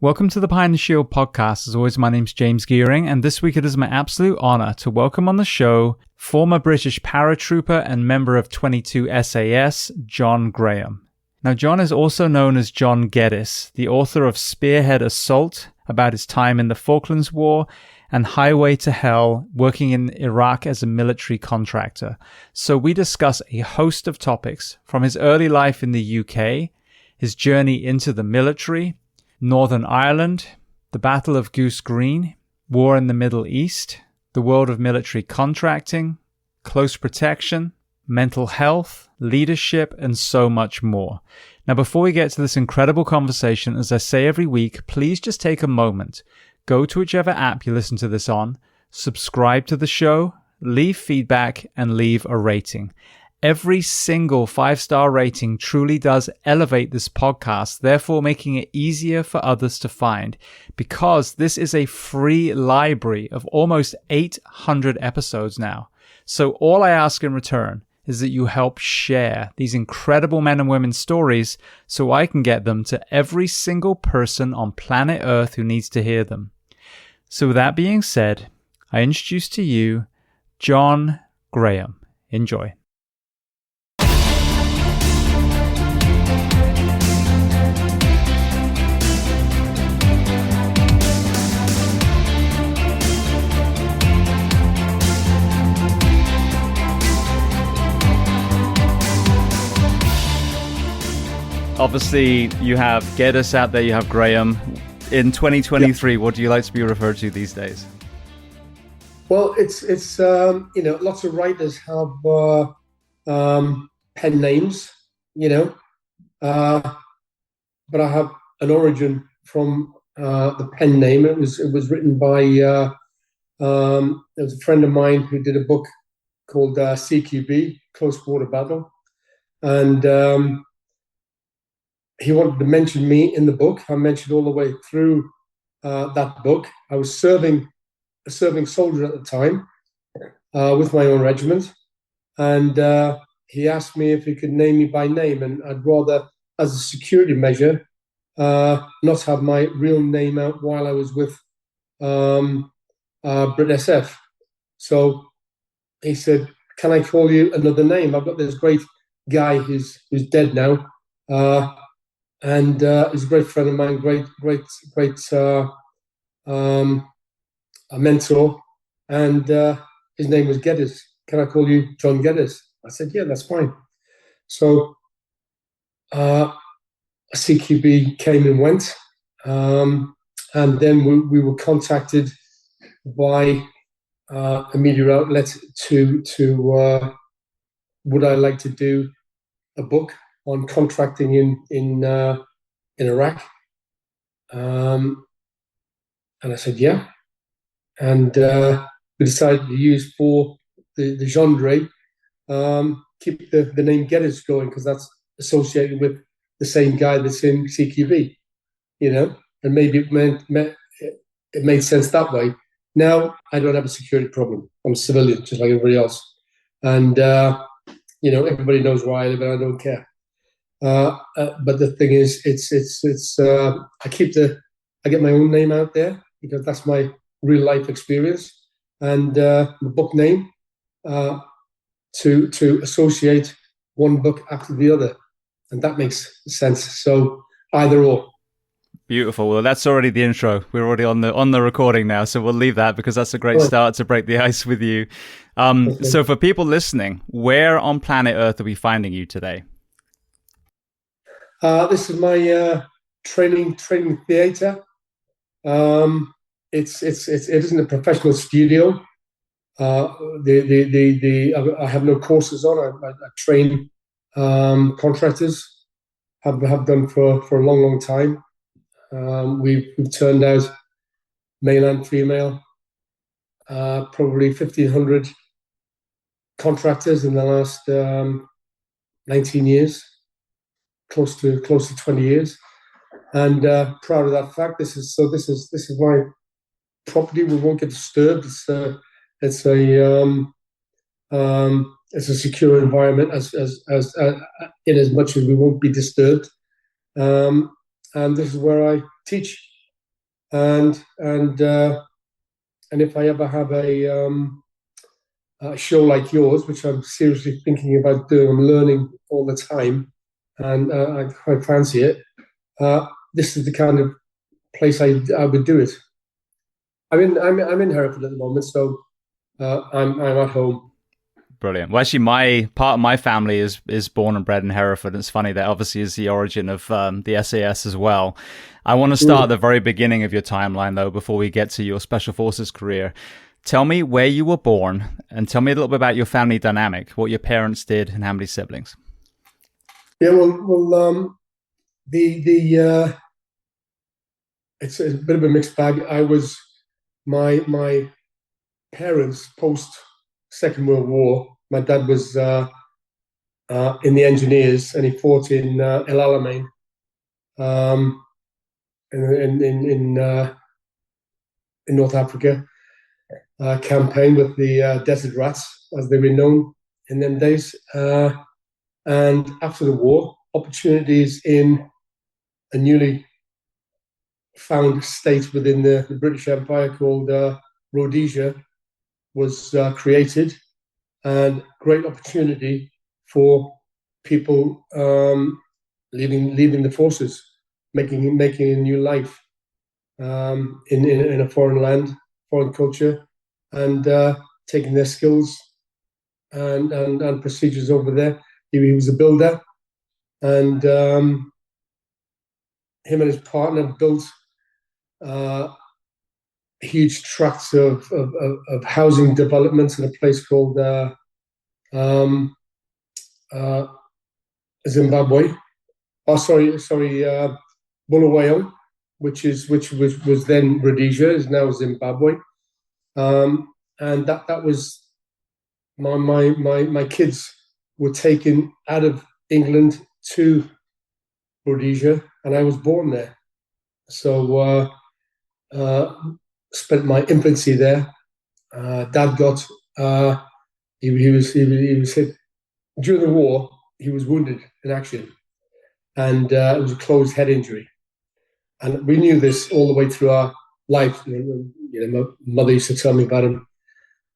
Welcome to the Behind the Shield podcast. As always, my name's James Gearing, and this week it is my absolute honor to welcome on the show former British Paratrooper and member of 22 SAS, John Graham. Now, John is also known as John Geddes, the author of Spearhead Assault, about his time in the Falklands War, and Highway to Hell, working in Iraq as a military contractor. So we discuss a host of topics, from his early life in the UK, his journey into the military, Northern Ireland, the Battle of Goose Green, war in the Middle East, the world of military contracting, close protection, mental health, leadership, and so much more. Now, before we get to this incredible conversation, as I say every week, please just take a moment, go to whichever app you listen to this on, subscribe to the show, leave feedback, and leave a rating. Every single 5-star rating truly does elevate this podcast, therefore making it easier for others to find, because this is a free library of almost 800 episodes now. So all I ask in return is that you help share these incredible men and women's stories so I can get them to every single person on planet Earth who needs to hear them. So with that being said, I introduce to you John Graham. Enjoy. Obviously, you have Geddes out there, you have Graham. In 2023, What do you like to be referred to these days? Well, it's lots of writers have pen names, but I have an origin from the pen name. It was written by there was a friend of mine who did a book called CQB, Close Quarter Battle, and he wanted to mention me in the book. I mentioned all the way through that book. I was a serving soldier at the time with my own regiment, and he asked me if he could name me by name, and I'd rather, as a security measure, not have my real name out while I was with Brit SF. So he said, "Can I call you another name? I've got this great guy who's dead now. And he's a great friend of mine, great a mentor, and his name was Geddes. Can I call you John Geddes?" I said, "Yeah, that's fine." So CQB came and went, and then we were contacted by a media outlet to would I like to do a book on contracting in Iraq, and I said yeah, and we decided to use for the genre, keep the name Geddes going, because that's associated with the same guy that's in CQB, and maybe it made sense that way. Now I don't have a security problem. I'm a civilian, just like everybody else, and everybody knows where I live, and I don't care. But the thing is, I get my own name out there because that's my real life experience, and the book name to associate one book after the other, and that makes sense. So either or. Beautiful. Well, that's already the intro. We're already on the recording now, so we'll leave that because that's a great start to break the ice with you. Okay. So for people listening, where on planet Earth are we finding you today? This is my training theatre. It isn't a professional studio. I have no courses on. I train contractors. Have done for a long time. We've turned out male and female, probably 1,500 contractors in the last 19 years. Close to 20 years, and proud of that fact. This is my property. We won't get disturbed. It's a secure environment as in as much as we won't be disturbed. And this is where I teach and if I ever have a show like yours, which I'm seriously thinking about doing, I'm learning all the time, and I quite fancy it. This is the kind of place I would do it. I'm in Hereford at the moment, so I'm at home. Brilliant. Well, actually, my part of my family is born and bred in Hereford. It's funny that obviously is the origin of the SAS as well. I want to start at the very beginning of your timeline, though, before we get to your Special Forces career. Tell me where you were born, and tell me a little bit about your family dynamic, what your parents did, and how many siblings. Yeah, well, it's a bit of a mixed bag. My parents post Second World War. My dad was in the engineers, and he fought in El Alamein, in North Africa. Campaign with the Desert Rats, as they were known in them days. And after the war, opportunities in a newly found state within the British Empire called Rhodesia was created, and great opportunity for people leaving the forces, making a new life in a foreign land, foreign culture, and taking their skills and procedures over there. He was a builder, and him and his partner built huge tracts of housing developments in a place called Zimbabwe. Oh, sorry, Bulawayo, which was then Rhodesia, is now Zimbabwe. And that was my kids were taken out of England to Rhodesia, and I was born there. So spent my infancy there. Dad got he was hit during the war. He was wounded in action, and it was a closed head injury. And we knew this all the way through our life. My mother used to tell me about him.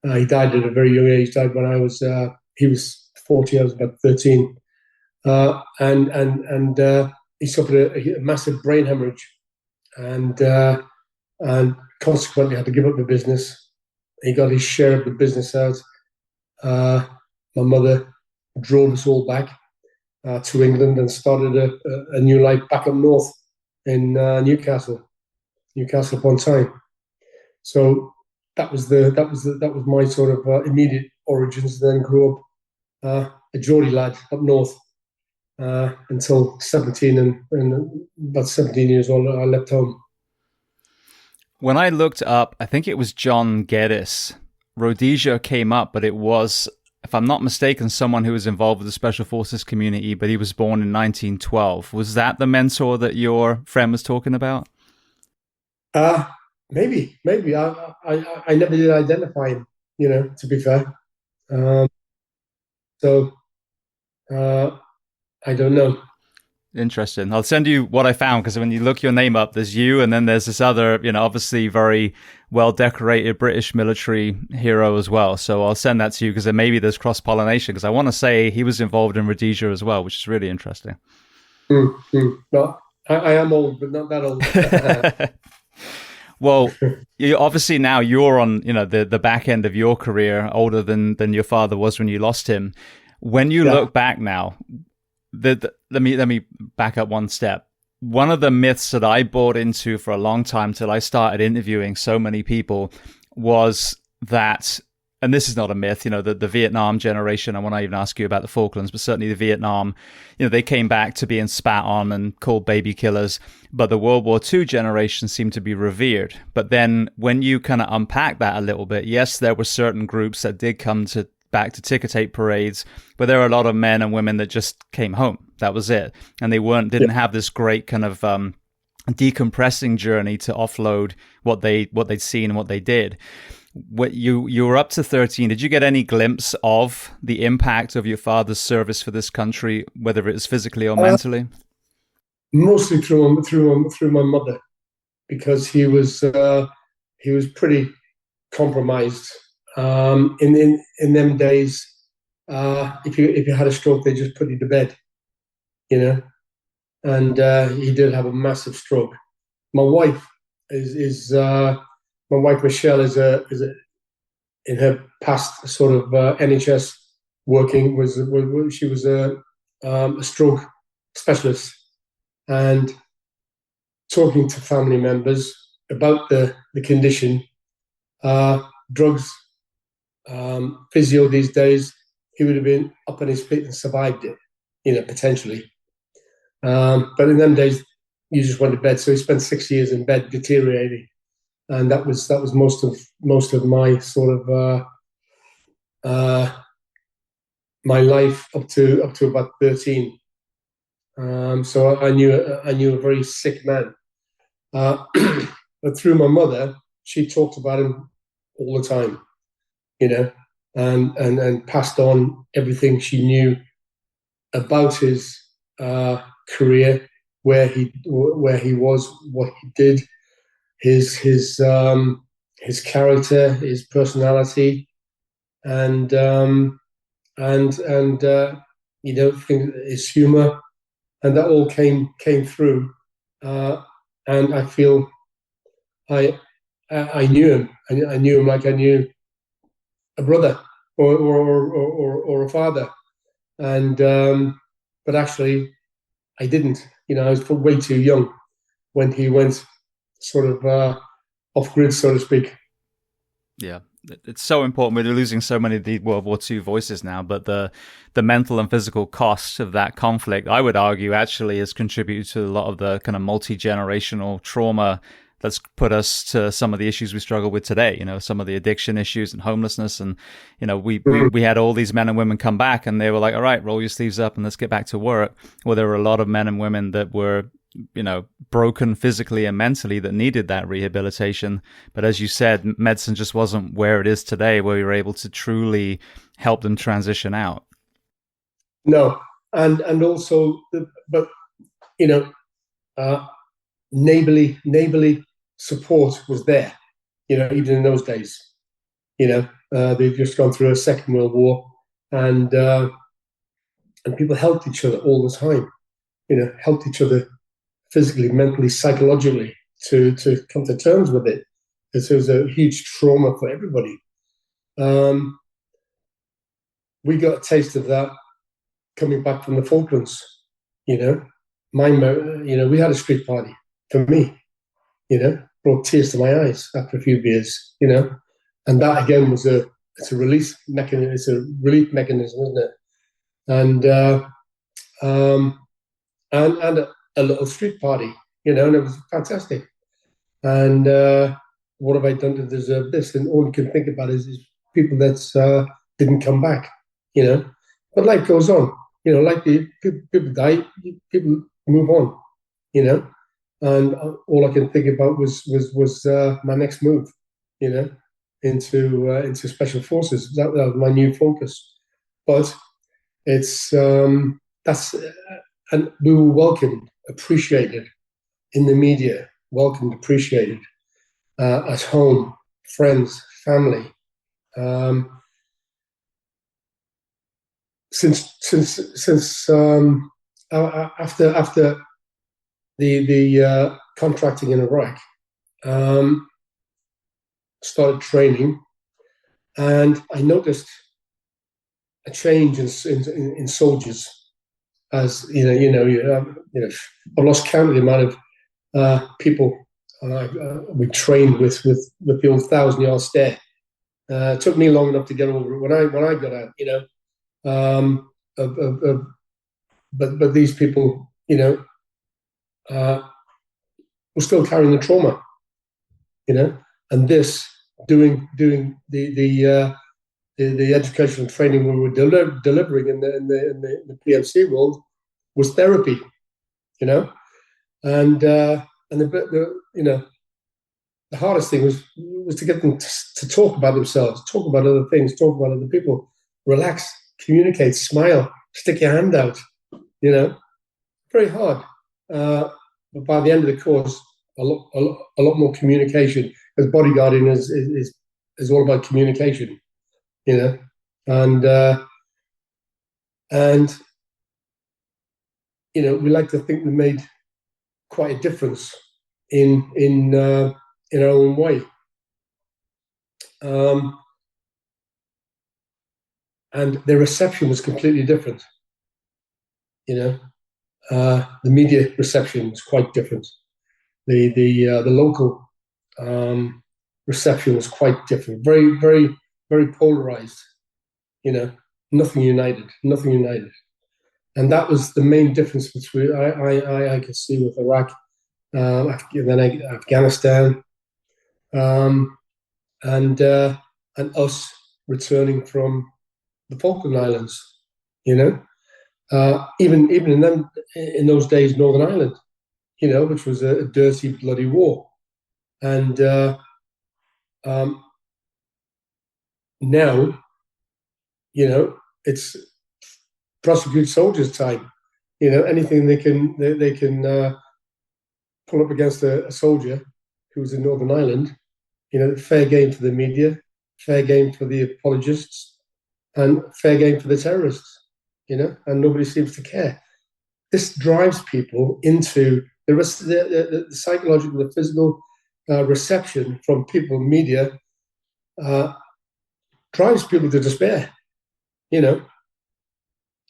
He died at a very young age. Died when he was 40. I was about 13, and he suffered a massive brain hemorrhage, and consequently had to give up the business. He got his share of the business out. My mother drove us all back to England and started a new life back up north in Newcastle upon Tyne. So that was my sort of immediate origins. Then grew up a Geordie lad up north until 17, and about 17 years old I left home. When I looked up, I think it was John Geddes, Rhodesia came up, but it was, if I'm not mistaken, someone who was involved with the Special Forces community, but he was born in 1912. Was that the mentor that your friend was talking about? Maybe. I never did identify him, to be fair. So I don't know. Interesting. I'll send you what I found, because when you look your name up, there's you, and then there's this other, obviously very well-decorated British military hero as well. So I'll send that to you, because then maybe there's cross-pollination, because I want to say he was involved in Rhodesia as well, which is really interesting. Well, I am old, but not that old. Well, obviously now you're on, the back end of your career, older than your father was when you lost him. When you look back now, let me back up one step. One of the myths that I bought into for a long time till I started interviewing so many people was that, and this is not a myth, the Vietnam generation, I want to even ask you about the Falklands, but certainly the Vietnam, they came back to being spat on and called baby killers, but the World War II generation seemed to be revered. But then when you kind of unpack that a little bit, yes, there were certain groups that did come back to ticker tape parades, but there are a lot of men and women that just came home. That was it. And they didn't have this great kind of decompressing journey to offload what they'd seen and what they did. What you were up to 13. Did you get any glimpse of the impact of your father's service for this country, whether it was physically or mentally? Mostly through my mother. because he was pretty compromised. In them days, if you had a stroke, they just put you to bed, you know. And he did have a massive stroke. My wife my wife Michelle is in her past sort of NHS working she was a stroke specialist, and talking to family members about the condition, drugs, physio these days, he would have been up on his feet and survived it, you know, potentially. But in them days, you just went to bed. So he spent 6 years in bed deteriorating, and that was most of my sort of my life up to about 13. So I knew a very sick man. But through my mother, she talked about him all the time, you know, and passed on everything she knew about his career, where he was, what he did, his character, his personality, and you know, his humor, and that all came through. And I feel I knew him. I knew him like I knew a brother or a father, and but actually I didn't. You know, I was way too young when he went sort of off grid, so to speak. Yeah, it's so important. We're losing so many of the World War II voices now, but the mental and physical cost of that conflict, I would argue, actually has contributed to a lot of the kind of multi-generational trauma that's put us to some of the issues we struggle with today. You know, some of the addiction issues and homelessness. And, you know, we had all these men and women come back and they were like, all right, roll your sleeves up and let's get back to work. Well, there were a lot of men and women that were, you know, broken physically and mentally that needed that rehabilitation. But as you said, medicine just wasn't where it is today, where we were able to truly help them transition out. No. And also, but, you know, neighborly support was there, you know, even in those days. You know, they've just gone through a Second World War, and people helped each other all the time, you know, helped each other physically, mentally, psychologically to come to terms with it. It was a huge trauma for everybody. We got a taste of that coming back from the Falklands. You know, we had a street party for me. You know, brought tears to my eyes after a few beers. You know, and that again was it's a release mechanism. It's a relief mechanism, isn't it? And a little street party, you know, and it was fantastic. And what have I done to deserve this? And all you can think about is people that didn't come back, you know. But life goes on, you know. Like people die, people move on, you know. And all I can think about was my next move, you know, into special forces. That was my new focus. But it's that's and we were welcomed, appreciated in the media, welcomed, appreciated at home, friends, family. Since after the contracting in Iraq, started training, and I noticed a change in soldiers. As you know, I've lost count of the amount of people we trained with the old 1,000-yard stare. It took me long enough to get over it when I got out, you know. But these people, you know, were still carrying the trauma, you know. And this doing the educational training we were delivering in the PMC world was therapy, you know. And the you know, the hardest thing was to get them to talk about themselves, talk about other things, talk about other people, relax, communicate, smile, stick your hand out, you know. Very hard. But by the end of the course, a lot more communication, because bodyguarding is all about communication, you know, and you know, we like to think we made quite a difference in our own way. And their reception was completely different. You know, the media reception was quite different. The local reception was quite different. Very, very, very polarized. You know, nothing united. And that was the main difference between I could see with Iraq, then Afghanistan, and us returning from the Falkland Islands. You know, even in those days, Northern Ireland, you know, which was a dirty, bloody war, and now, you know, it's prosecute soldiers time. You know, anything they can pull up against a soldier who's in Northern Ireland. You know, fair game for the media, fair game for the apologists, and fair game for the terrorists. You know, and nobody seems to care. This drives people into the psychological, the physical reception from people, media, drives people to despair. You know,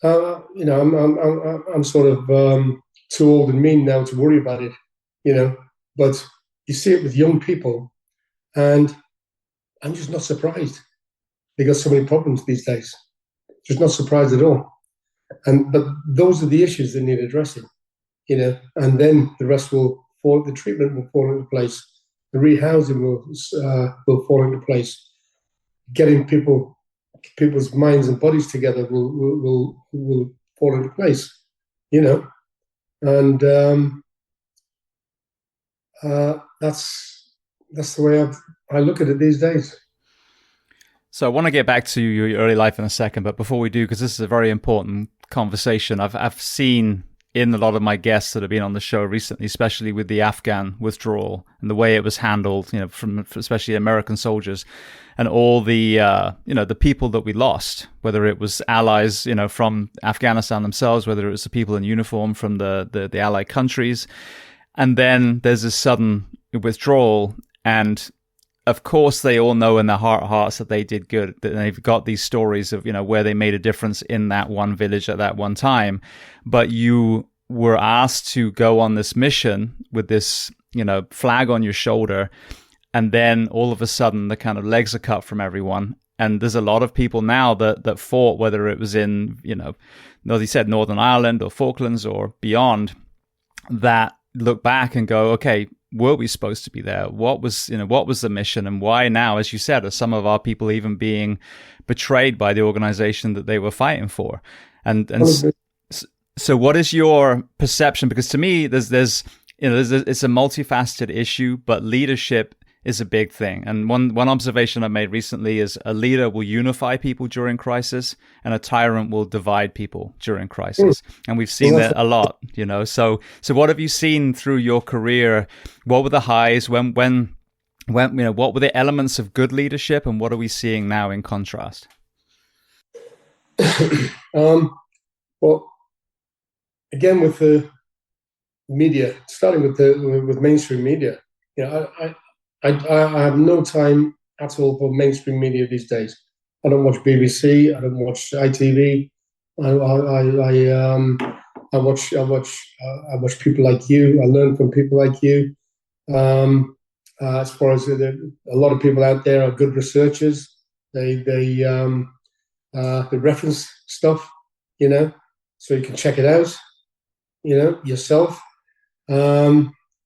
I'm sort of too old and mean now to worry about it. You know, but you see it with young people, and I'm just not surprised. They got so many problems these days. Just not surprised at all. But those are the issues that need addressing, you know, and then the rest will fall. The treatment will fall into place. The rehousing will fall into place. Getting people's minds and bodies together will fall into place, you know, and that's the way I look at it these days. So I want to get back to your early life in a second, but before we do, because this is a very important conversation, I've seen in a lot of my guests that have been on the show recently, especially with the Afghan withdrawal and the way it was handled, you know, from especially American soldiers and all the the people that we lost, whether it was allies, you know, from Afghanistan themselves, whether it was the people in uniform from the allied countries, and then there's this sudden withdrawal. And of course, they all know in their heart of hearts that they did good. That they've got these stories of, you know, where they made a difference in that one village at that one time. But you were asked to go on this mission with this, you know, flag on your shoulder. And then all of a sudden, the kind of legs are cut from everyone. And there's a lot of people now that fought, whether it was in, you know, as you said, Northern Ireland or Falklands or beyond, that look back and go, okay, were we supposed to be there? What was the mission, and why now, as you said, are some of our people even being betrayed by the organization that they were fighting for? And so what is your perception? Because to me, it's a multifaceted issue, but leadership is a big thing. And one observation I made recently is a leader will unify people during crisis, and a tyrant will divide people during crisis. And we've seen that a lot, you know. So what have you seen through your career? What were the highs? When you know, what were the elements of good leadership, and what are we seeing now in contrast? Well, again, with the media, starting with mainstream media, you know, I have no time at all for mainstream media these days. I don't watch BBC. I don't watch ITV. I watch people like you. I learn from people like you. As far as a lot of people out there are good researchers. They reference stuff, you know, so you can check it out, you know, yourself.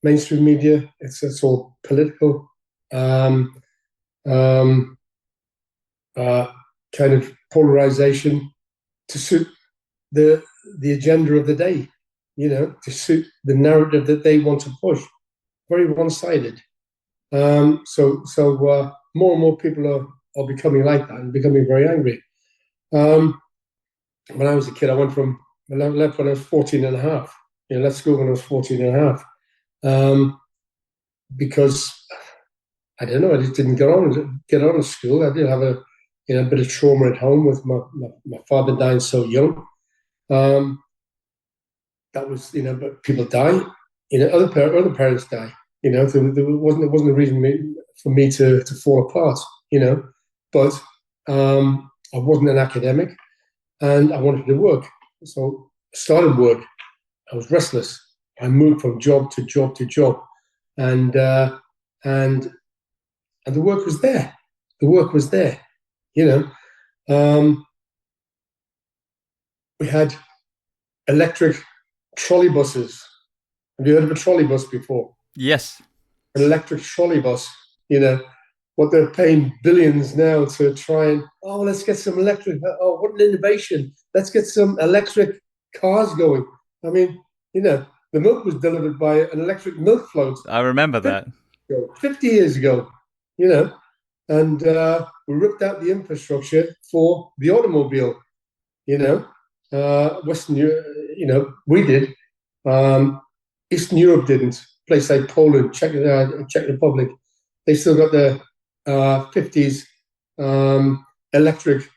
Mainstream media, it's all political, kind of polarization to suit the agenda of the day, you know, to suit the narrative that they want to push. Very one-sided. So more and more people are becoming like that and becoming very angry. When I was a kid, I left when I was 14 and a half. You know, left school when I was 14 and a half. because I don't know, I just didn't get on at school. I did have a bit of trauma at home with my father dying so young. That was, but people die. Other parents die. There wasn't a reason for me to fall apart. But I wasn't an academic, and I wanted to work. So I started work. I was restless. I moved from job to job to job, and and the work was there. The work was there. We had electric trolley buses. Have you heard of a trolley bus before? Yes. An electric trolley bus. What they're paying billions now to try and, let's get some electric. Oh, what an innovation. Let's get some electric cars going. I mean, the milk was delivered by an electric milk float. I remember that. 50 years ago, and we ripped out the infrastructure for the automobile. Western Europe, we did. Eastern Europe didn't. Place like Poland, Czech Republic, they still got the 50s electric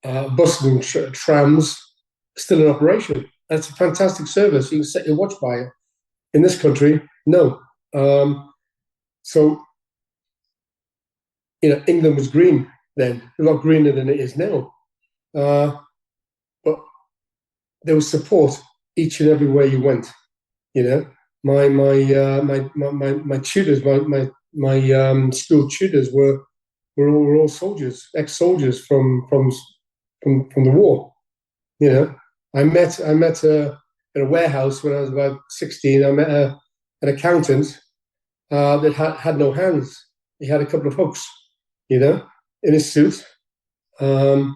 buses and trams still in operation. That's a fantastic service. You can set your watch by it. In this country, no. So, England was green then, a lot greener than it is now. But there was support each and everywhere you went. My tutors, my school tutors were all soldiers, ex-soldiers from the war. I met in a warehouse when I was about 16. I met an accountant that had no hands. He had a couple of hooks, in his suit, doing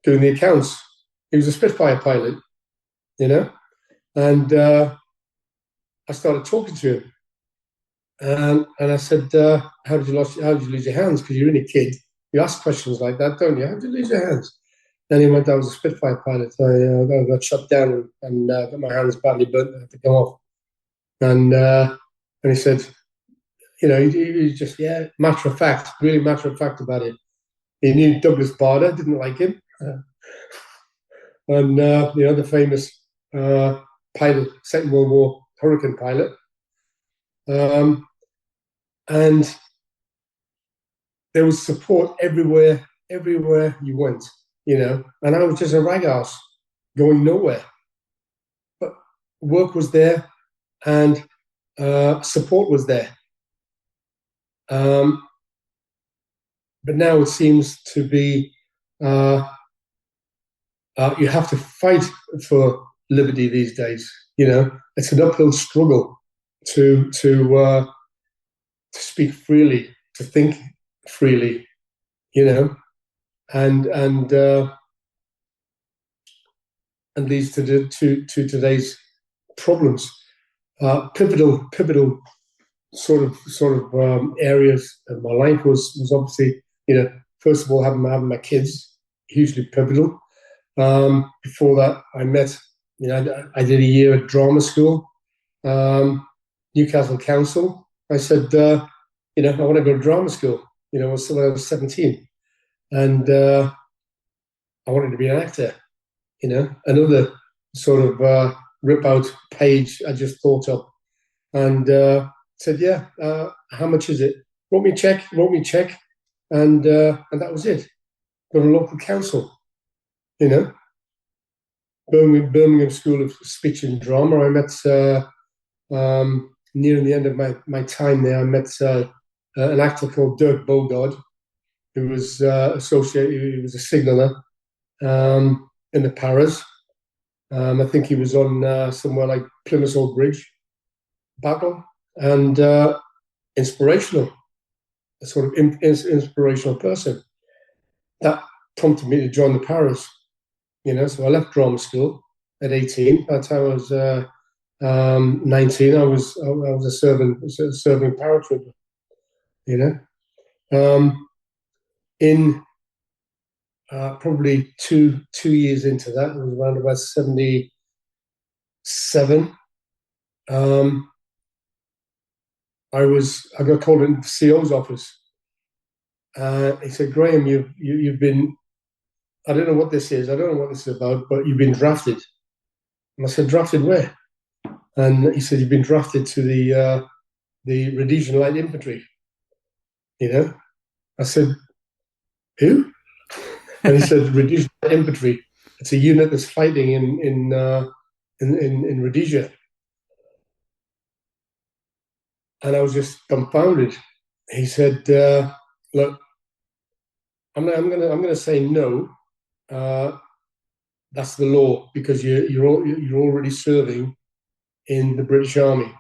the accounts. He was a Spitfire pilot, and I started talking to him, and I said, "How did you lose your hands? Because you're only a kid. You ask questions like that, don't you? How did you lose your hands?" Then he went, "I was a Spitfire pilot. I got shot down and got my hands badly burnt. I had to come off." And he said, he just matter of fact, really matter of fact about it. He knew Douglas Bader, didn't like him, and the famous pilot, Second World War Hurricane pilot, and there was support everywhere you went, and I was just a rag ass going nowhere, but work was there and support was there. But now it seems to be you have to fight for liberty these days. It's an uphill struggle to speak freely, to think freely, and leads to today's problems. Pivotal sort of areas of my life was obviously, first of all, having my kids, hugely pivotal. Before that, I met, I did a year at drama school, Newcastle Council. I said, I want to go to drama school, when I was 17. And I wanted to be an actor, another sort of rip out page I just thought up. And said, how much is it? Wrote me a check, and that was it. Got a local council, Birmingham School of Speech and Drama. I met near the end of my time there. I met an actor called Dirk Bogard, who was associated. He was a signaller in the Paras. I think he was on somewhere like Plymouth Old Bridge battle, and inspirational, a sort of inspirational person. That prompted me to join the Paras, so I left drama school at 18. By the time I was 19, I was a serving paratrooper, in probably two years into that, it was around about 77. I got called into the CO's office. He said, Graham, you've been, I don't know what this is. I don't know what this is about, but you've been drafted. And I said, drafted where? And he said, you've been drafted to the Rhodesian Light Infantry. I said, who? And he said, Rhodesian Light Infantry. It's a unit that's fighting in Rhodesia. And I was just dumbfounded. He said, look, I'm gonna say no. That's the law, because you're already serving in the British Army,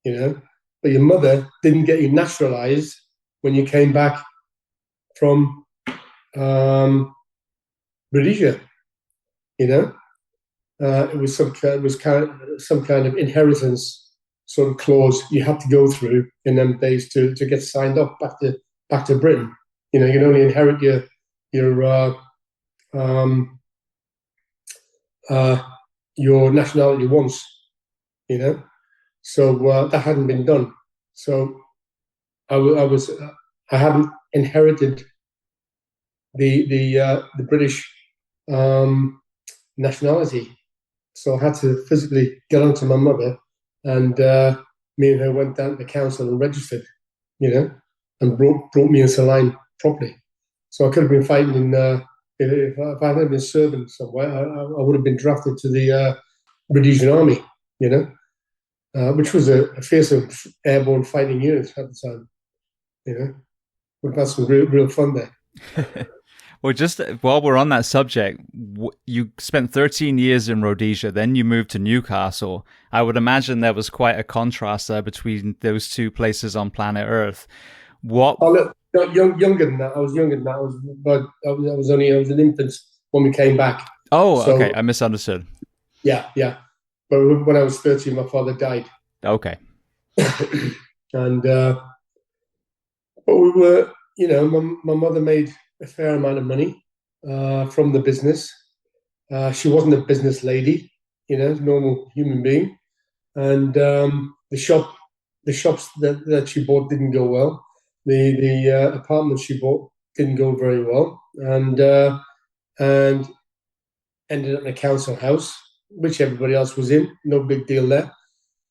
But your mother didn't get you naturalized when you came back from Rhodesia. It was some kind of inheritance sort of clause you had to go through in them days to get signed up back to Britain. You can only inherit your nationality once. So that hadn't been done. So I hadn't inherited the British nationality. So I had to physically get onto my mother, and me and her went down to the council and registered, and brought me into line properly. So I could have been fighting if I hadn't been serving somewhere, I would have been drafted to the Rhodesian Army, which was a fearsome airborne fighting unit at the time. We've had some real fun there. Well, just while we're on that subject, you spent 13 years in Rhodesia, then you moved to Newcastle. I would imagine there was quite a contrast there between those two places on planet Earth. What? Oh, look, younger than that. I was younger than that. I was an infant when we came back. Oh, so, okay. I misunderstood. Yeah. But when I was 13, my father died. Okay. And but we were, my mother made a fair amount of money from the business. She wasn't a business lady, normal human being. And the shops that she bought didn't go well. The apartments she bought didn't go very well, and ended up in a council house, which everybody else was in. No big deal there.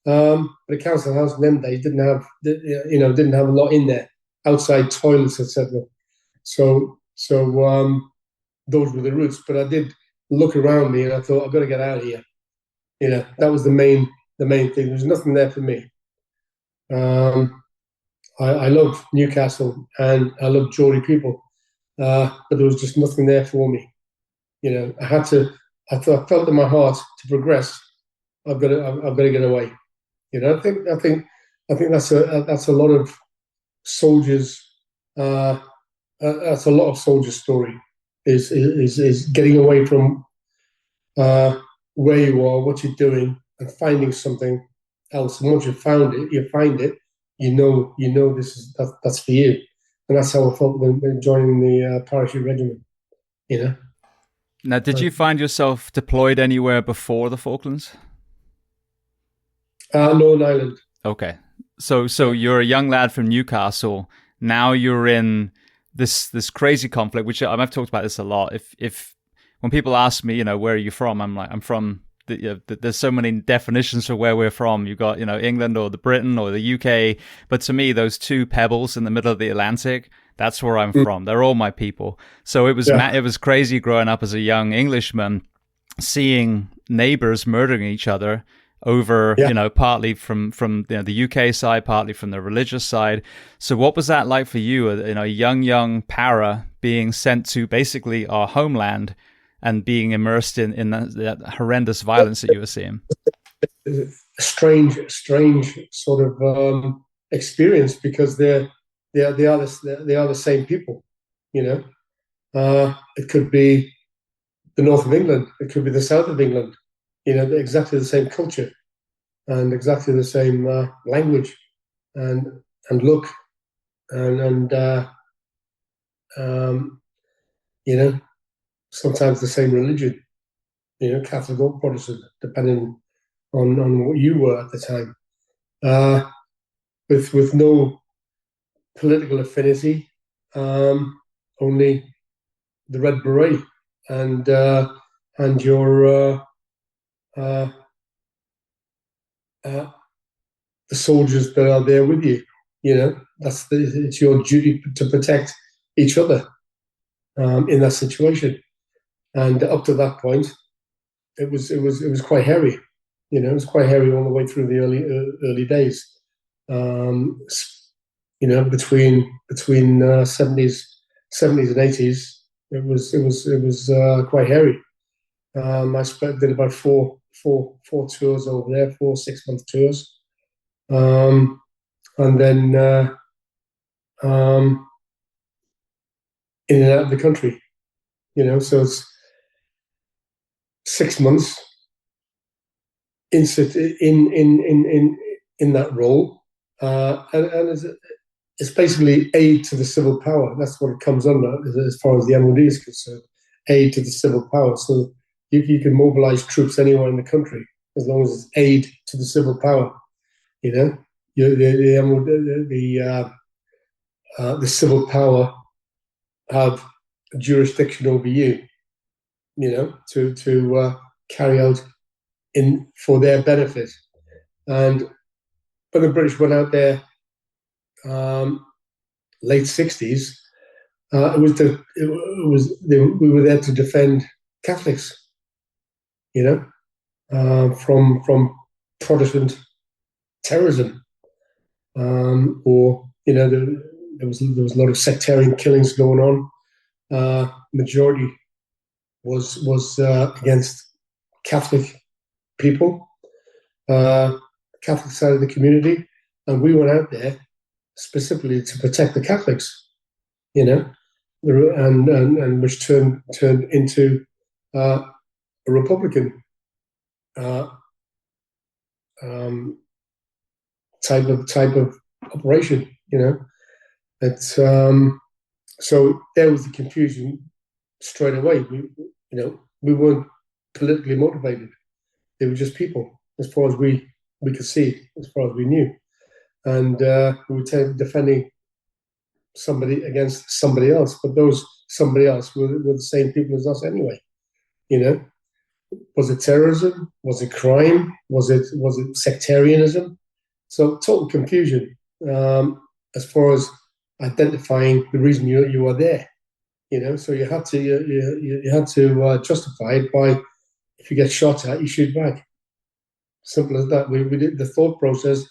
But a council house in them days didn't have a lot in there, outside toilets, etc. So those were the routes. But I did look around me, and I thought, I've got to get out of here. That was the main thing. There was nothing there for me. I love Newcastle and I love Geordie people, but there was just nothing there for me. I felt in my heart to progress. I've got to get away. I think that's a lot of soldiers. That's a lot of soldiers' story. Is getting away from where you are, what you're doing, and finding something else. And once you find it. That's for you, and that's how I felt when joining the Parachute Regiment. Now, did you find yourself deployed anywhere before the Falklands? Northern Ireland. Okay, so you're a young lad from Newcastle. Now you're in this crazy conflict, which I've talked about this a lot. If when people ask me, where are you from, I'm like, I'm from. There's so many definitions for where we're from. You've got, England or the Britain or the UK. But to me, those two pebbles in the middle of the Atlantic, that's where I'm from. They're all my people. So it was crazy growing up as a young Englishman, seeing neighbors murdering each other over, partly from the UK side, partly from the religious side. So what was that like for you, a young para being sent to basically our homeland and being immersed in that horrendous violence that you were seeing? Strange sort of experience, because they are the same people. It could be the north of England, it could be the south of England. Exactly the same culture and exactly the same language and look and sometimes the same religion, Catholic or Protestant, depending on what you were at the time. with no political affinity, only the red beret and your the soldiers that are there with you. It's your duty to protect each other in that situation. And up to that point, it was quite hairy. It was quite hairy all the way through the early days. Between 70s and 80s, it was quite hairy. Did about four tours over there, 4 6-month tours, and then in and out of the country. So it's 6 months in that role, and it's basically aid to the civil power. That's what it comes under as far as the MOD is concerned. Aid to the civil power. So you can mobilize troops anywhere in the country as long as it's aid to the civil power. The civil power have jurisdiction over you. To carry out for their benefit. And when the British went out there, late 60s, we were there to defend Catholics, from Protestant terrorism, or there was a lot of sectarian killings going on. Majority was against Catholic people, Catholic side of the community, and we went out there specifically to protect the Catholics, and which turned into a Republican type of operation. It's so there was the confusion straight away. We weren't politically motivated. They were just people, as far as we could see, as far as we knew. And we were defending somebody against somebody else, but those somebody else were the same people as us anyway. Was it terrorism? Was it crime? Was it sectarianism? So total confusion as far as identifying the reason you are there. So you had to justify it by, if you get shot at, you shoot back. Simple as that. We did, the thought process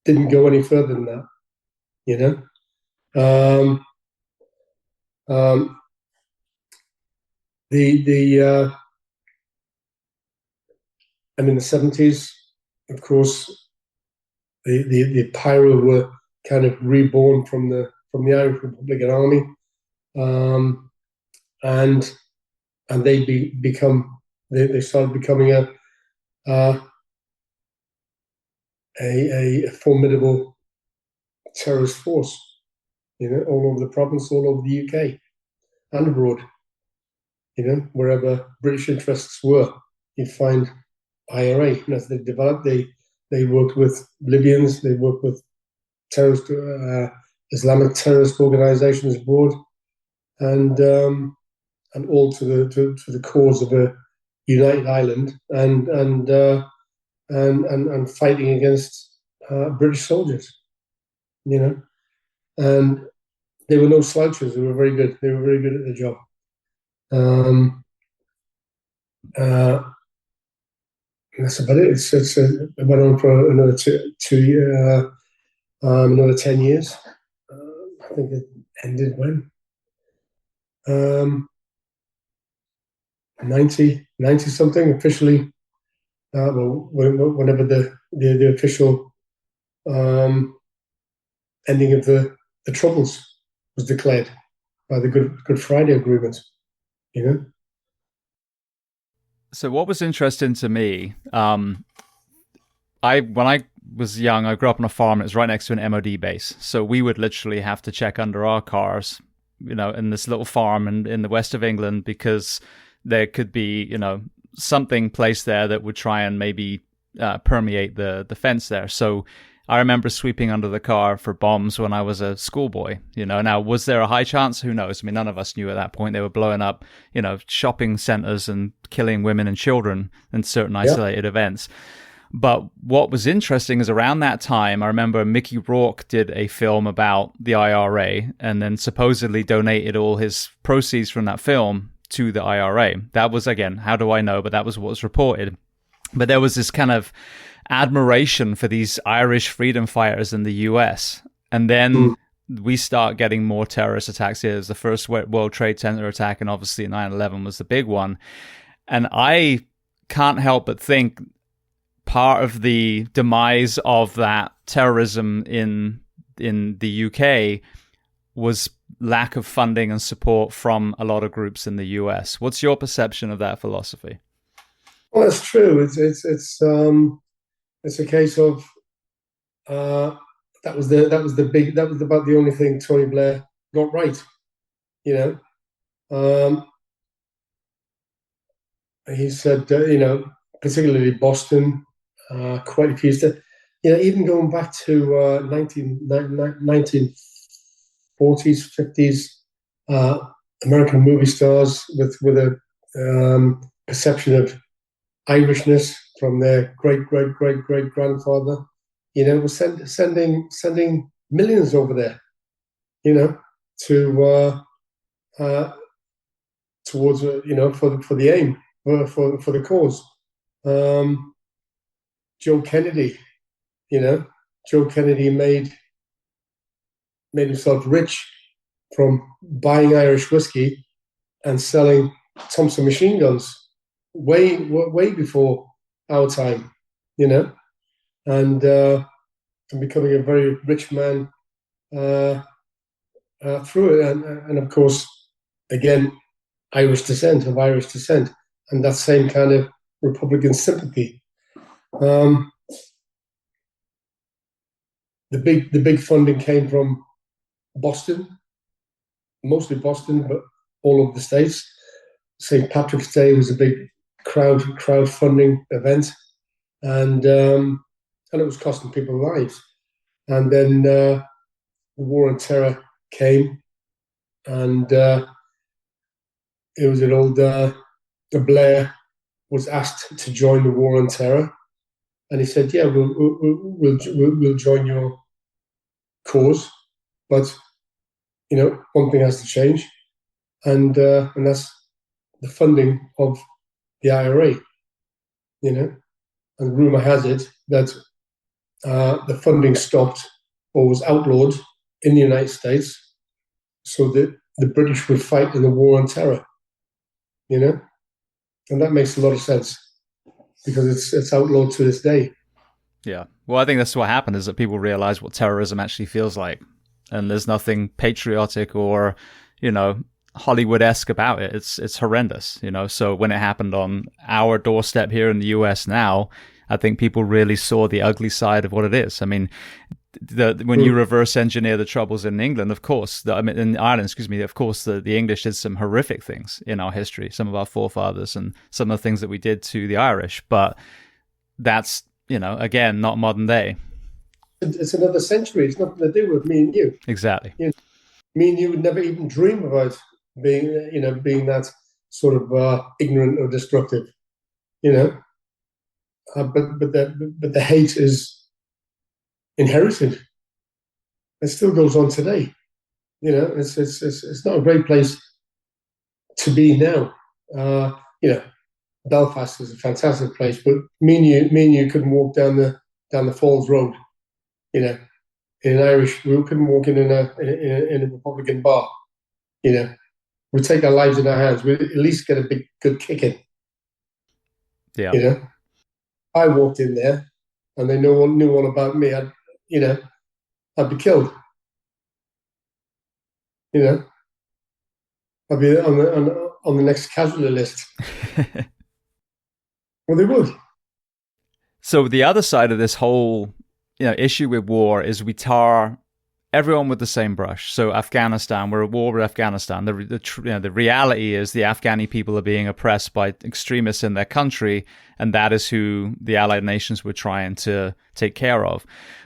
didn't go any further than that. In the 70s, of course, the Pyro were kind of reborn from the Irish Republican Army. And they started becoming a formidable terrorist force, all over the province, all over the UK and abroad. Wherever British interests were, you'd find IRA. And as they developed, they worked with Libyans, they worked with terrorist Islamic terrorist organizations abroad, and all to the cause of a united Ireland and fighting against British soldiers, and they were no slouches. They were very good. They were very good at their job. That's about it. It went on for another another 10 years. I think it ended when 90 something officially. Whenever the official ending of the Troubles was declared by the Good Friday Agreement, So what was interesting to me, when I was young, I grew up on a farm. It was right next to an MOD base, so we would literally have to check under our cars, in this little farm in the west of England, because there could be, something placed there that would try and maybe permeate the fence there. So I remember sweeping under the car for bombs when I was a schoolboy. Now, was there a high chance? Who knows? I mean, none of us knew at that point. They were blowing up, shopping centers and killing women and children in certain isolated events. But what was interesting is around that time, I remember Mickey Rourke did a film about the IRA and then supposedly donated all his proceeds from that film to the IRA. That was, again, how do I know? But that was what was reported. But there was this kind of admiration for these Irish freedom fighters in the US. And then we start getting more terrorist attacks here. There's the first World Trade Center attack, and obviously 9/11 was the big one. And I can't help but think part of the demise of that terrorism in the UK was lack of funding and support from a lot of groups in the US. What's your perception of that philosophy? Well, that's true. It's a case of that was about the only thing Tony Blair got right. He said, particularly Boston, quite a few stuff. Even going back to 1940s, 50s, American movie stars with a perception of Irishness from their great grandfather, was sending millions over there, to towards for the aim for the cause. Joe Kennedy, Joe Kennedy made himself rich from buying Irish whiskey and selling Thompson machine guns way before our time, and becoming a very rich man through it, and of course, again, Irish descent, and that same kind of Republican sympathy. The big funding came from Boston, mostly Boston, but all over the States. St. Patrick's Day was a big crowdfunding event, and it was costing people lives. And then the War on Terror came, and it was an old Blair was asked to join the War on Terror, and he said, "Yeah, we'll join your cause, but one thing has to change, and that's the funding of the IRA." And rumor has it that the funding stopped or was outlawed in the United States, so that the British would fight in the War on Terror. And that makes a lot of sense, because it's outlawed to this day. Yeah. Well, I think that's what happened, is that people realize what terrorism actually feels like. And there's nothing patriotic or, Hollywood-esque about it. It's horrendous, So when it happened on our doorstep here in the US now, I think people really saw the ugly side of what it is. I mean, when you reverse engineer the troubles in England, of course, in Ireland, of course, the English did some horrific things in our history, some of our forefathers, and some of the things that we did to the Irish. But that's, again, not modern day. It's another century. It's nothing to do with me and you. Exactly. Me and you would never even dream about being that sort of ignorant or destructive, But the hate is inherited. It still goes on today. It's not a great place to be now. Belfast is a fantastic place, but me and you couldn't walk down the Falls Road. In an Irish, we couldn't walk in a Republican bar. We'd take our lives in our hands. We'd at least get a good kick in. Yeah. I walked in there, and they knew all about me. I'd be killed. I'd be on the next casualty list. Well, they would. So the other side of this whole issue with war is we tar everyone with the same brush. So Afghanistan, we're at war with Afghanistan. The reality is the Afghani people are being oppressed by extremists in their country, and that is who the Allied nations were trying to take care of.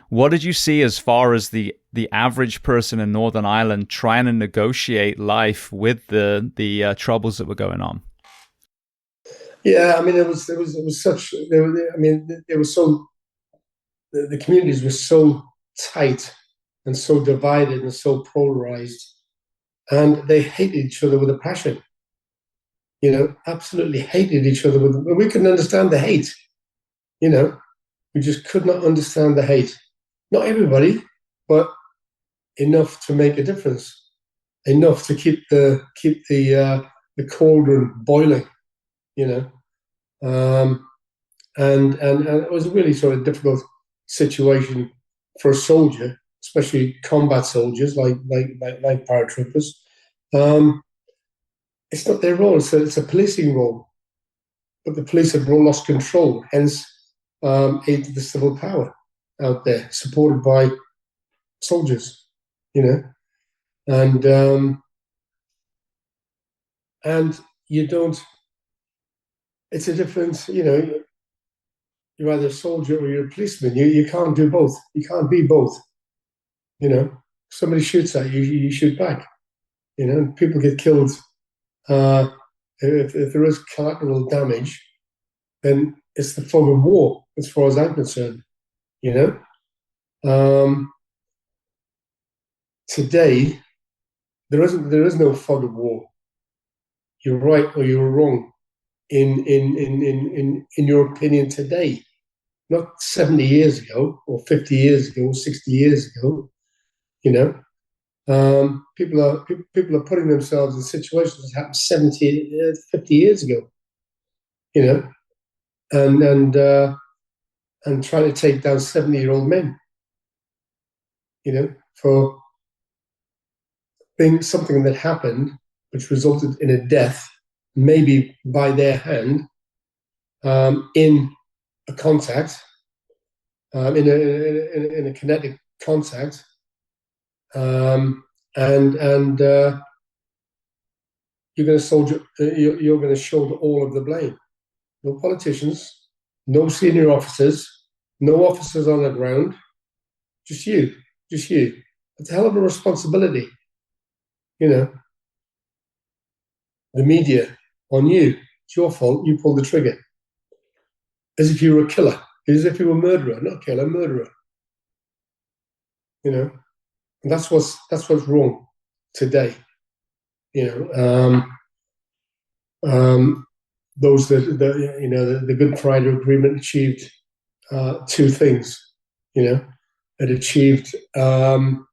What did you see as far as the average person in Northern Ireland trying to negotiate life with the troubles that were going on? Yeah, I mean, it was such. It was so. The communities were so tight and so divided and so polarized, and they hated each other with a passion. Absolutely hated each other with. We couldn't understand the hate. We just could not understand the hate. Not everybody, but enough to make a difference. Enough to keep the cauldron boiling. And it was a really sort of difficult situation for a soldier, especially combat soldiers like paratroopers. It's not their role; it's a policing role. But the police have lost control, hence aid to the civil power out there, supported by soldiers. And you don't. It's a difference. You're either a soldier or you're a policeman. You can't do both. You can't be both. Somebody shoots at you, you shoot back. People get killed. If there is collateral damage, then it's the fog of war, as far as I'm concerned. Today, there is no fog of war. You're right or you're wrong in your opinion today, not 70 years ago or 50 years ago or 60 years ago. People are putting themselves in situations that happened 50 years ago. And trying to take down 70-year-old men. For being something that happened, which resulted in a death, maybe by their hand, in a contact, in a kinetic contact, and you're going to shoulder all of the blame. No politicians, no senior officers, no officers on the ground, just you. It's a hell of a responsibility. The media on you. It's your fault. You pulled the trigger. As if you were a killer. As if you were a murderer, not a killer, murderer. And that's what's wrong today. Those the Good Friday Agreement achieved two things. It achieved the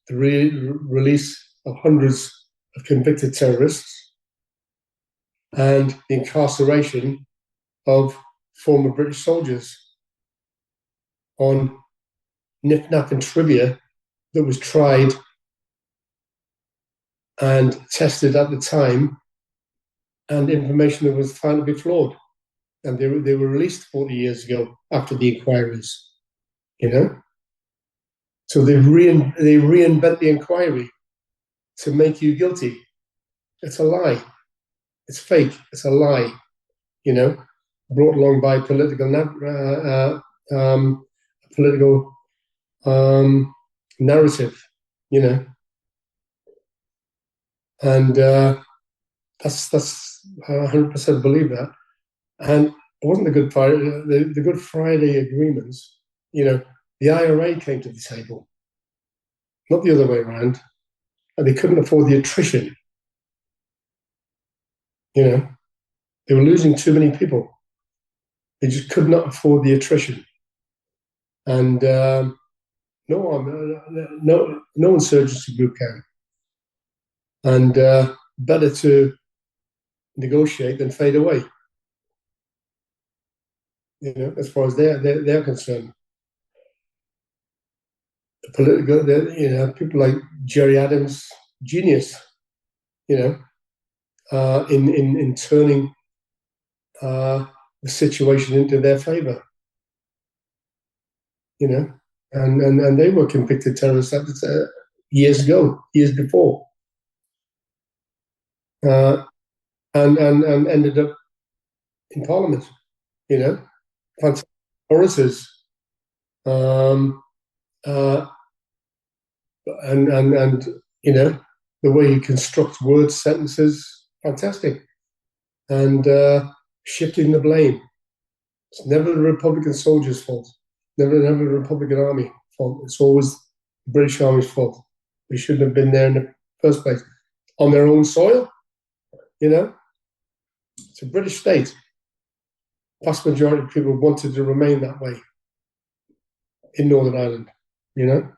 release of hundreds of convicted terrorists and the incarceration of former British soldiers on nip-nap and trivia that was tried and tested at the time, and information that was found to be flawed. And they were released 40 years ago after the inquiries. So they reinvent the inquiry to make you guilty. It's a lie. It's fake. It's a lie. Brought along by political narrative. And that's I 100% believe that. And it wasn't the Good Friday. The Good Friday agreements. The IRA came to the table, not the other way around, and they couldn't afford the attrition. They were losing too many people. They just could not afford the attrition, and no insurgency group can. And better to negotiate than fade away. As far as they're concerned. Political, people like Gerry Adams, genius, in turning the situation into their favor, and they were convicted terrorists at years before, and ended up in Parliament. Fantastic orators, and the way he constructs word sentences, fantastic, and shifting the blame. It's never the Republican soldiers' fault, never the Republican Army fault. It's always the British Army's fault. They shouldn't have been there in the first place. On their own soil, it's a British state. Vast majority of people wanted to remain that way in Northern Ireland, and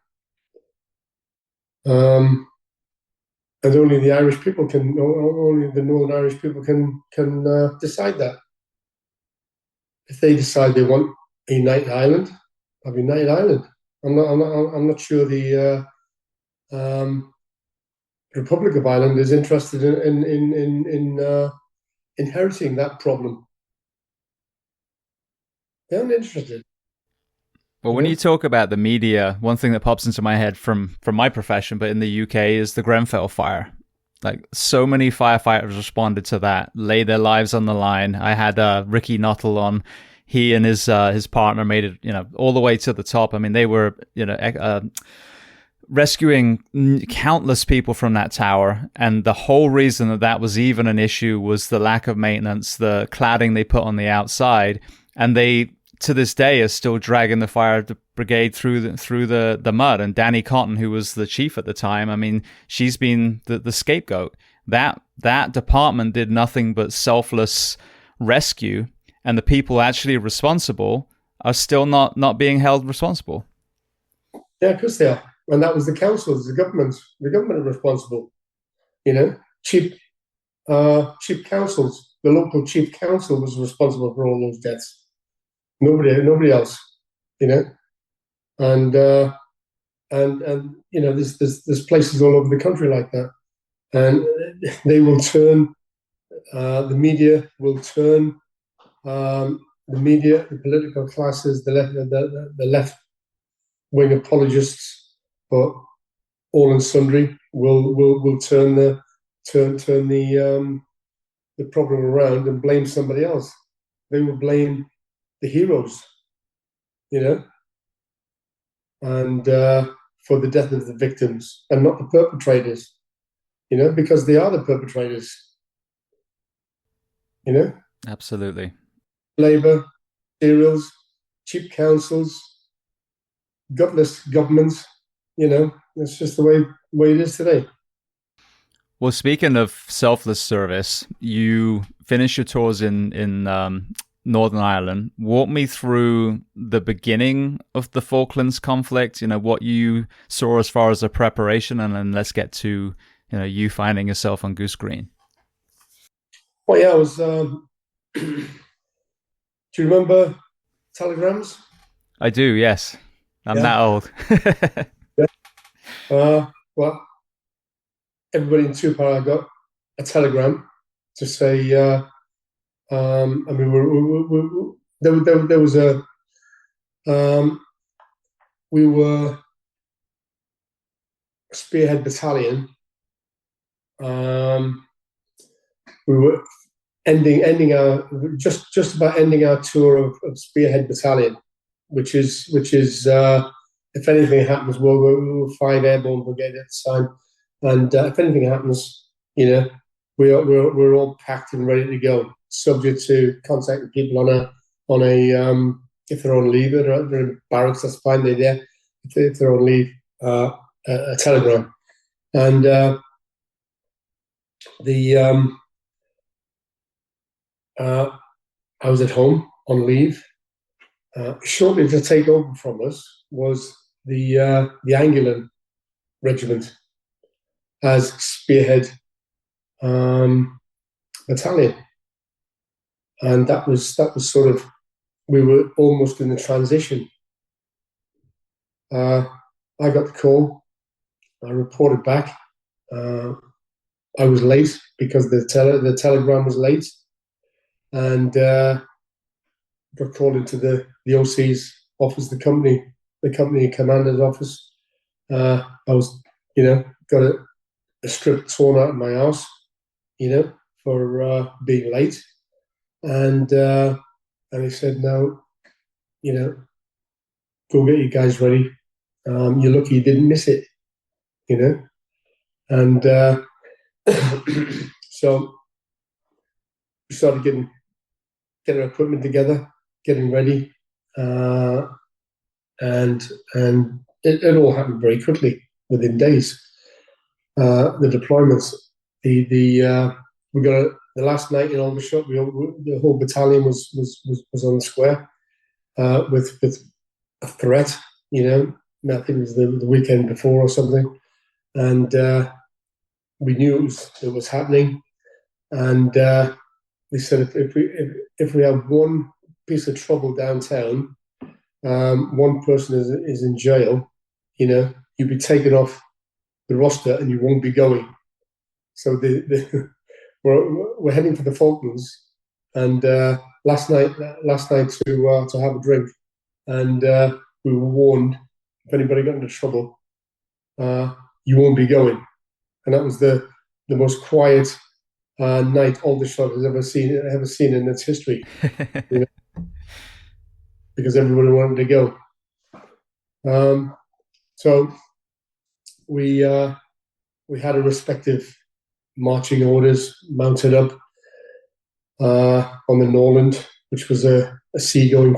only the Irish people only the Northern Irish people can decide that. If they decide they want a United Ireland, I'll be United Ireland. I'm not sure the Republic of Ireland is interested in inheriting that problem. They're not interested. Well, when you talk about the media, one thing that pops into my head from my profession, but in the UK, is the Grenfell fire. Like, so many firefighters responded to that, laid their lives on the line. I had Ricky Nuttall on. He and his partner made it, all the way to the top. I mean, they were, rescuing countless people from that tower. And the whole reason that was even an issue was the lack of maintenance, the cladding they put on the outside. And they, to this day, are still dragging the fire brigade through the mud. And Danny Cotton, who was the chief at the time, I mean, she's been the scapegoat. That department did nothing but selfless rescue, and the people actually responsible are still not being held responsible. Yeah, of course they are. And that was the councils, the government are responsible. Chief councils, the local chief council was responsible for all those deaths. Nobody else, and there's places all over the country like that, and they will turn, the media will turn, the political classes, the left wing apologists, but all and sundry will turn the problem around and blame somebody else. They will blame the heroes, and for the death of the victims, and not the perpetrators, because they are the perpetrators, Absolutely. Labour, cereals, cheap councils, gutless governments, it's just the way it is today. Well, speaking of selfless service, you finished your tours in Northern Ireland. Walk me through the beginning of the Falklands conflict, what you saw as far as the preparation, and then let's get to, you finding yourself on Goose Green. Well, yeah, I was, do you remember telegrams? I do, yes. I'm that old. Well, everybody in Tupar got a telegram to say, I mean, there was a, we were a Spearhead Battalion. We were ending our, just about ending our tour of Spearhead Battalion, which is if anything happens, we were 5 Airborne Brigade at the time, and if anything happens, we're all packed and ready to go, subject to contacting people on a if they're on leave, they're in barracks, that's fine, they're there. If they're on leave, a telegram, and I was at home on leave. Shortly to take over from us was the Anglian Regiment as Spearhead Battalion, and that was sort of, we were almost in the transition. I got the call. I reported back. I was late because the telegram was late, and got called into the OC's office, the company commander's office. I was, got a strip torn out of my house, for being late. And he said, no, go get you guys ready. You're lucky you didn't miss it, And so we started getting our equipment together, getting ready, and it all happened very quickly within days. The deployments, we got the last night in Aldershot. The whole battalion was on the square with a threat. I think it was the weekend before or something, and we knew it was happening. And we said if we have one piece of trouble downtown, one person is in jail, you'll be taken off the roster and you won't be going. So we're heading for the Falklands, and last night to have a drink, and we were warned if anybody got into trouble, you won't be going. And that was the most quiet night Aldershot has ever seen in its history, because everybody wanted to go. So we had a respective marching orders mounted up on the Norland, which was a seagoing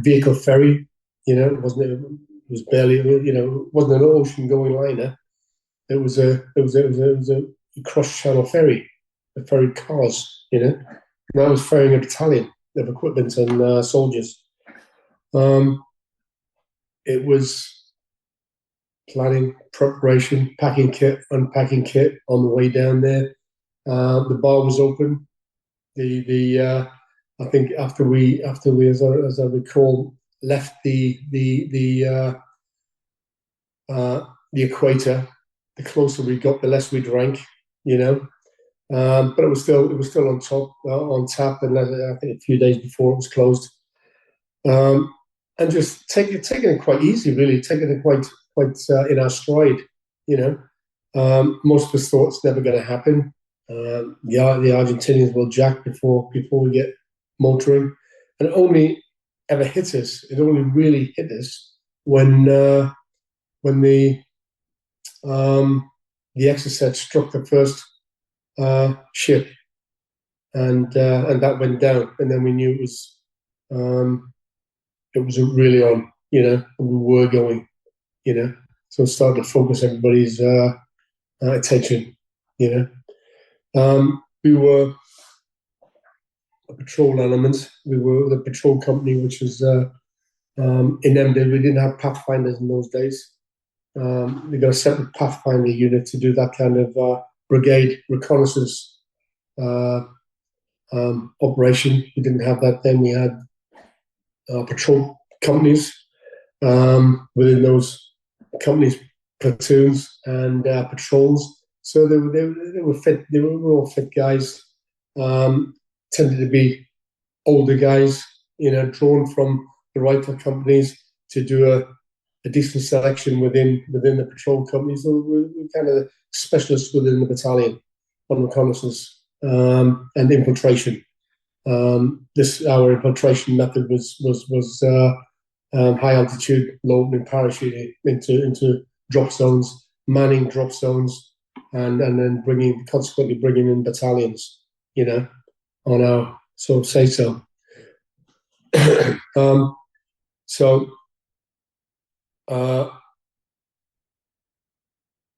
vehicle ferry. It was barely, it wasn't an ocean-going liner. It was a cross-channel ferry that ferried cars. And I was ferrying a battalion of equipment and soldiers. It was planning, preparation, packing kit, unpacking kit on the way down there. The bar was open. I think after we as I recall, left the equator, the closer we got, the less we drank. But it was still on tap, and I think a few days before it was closed. And just taking it quite easy, really, taking it quite in our stride. Most of us thought it's never going to happen. The Argentinians will jack before we get motoring, and it only ever hit us. It only really hit us when the Exocet struck the first ship, and that went down, and then we knew it was really on. And we were going. So it started to focus everybody's attention. We were a patrol element. We were the patrol company, which was in them days. We didn't have pathfinders in those days. We got a separate pathfinder unit to do that kind of brigade reconnaissance operation. We didn't have that then. We had patrol companies within those companies, platoons and patrols. So they were fit. They were all fit guys. Tended to be older guys, drawn from the rifle companies to do a decent selection within the patrol companies. So we're kind of specialists within the battalion on reconnaissance and infiltration. Our infiltration method was high altitude, low opening parachuting into drop zones, manning drop zones, and then consequently bringing in battalions, on our sort of say so.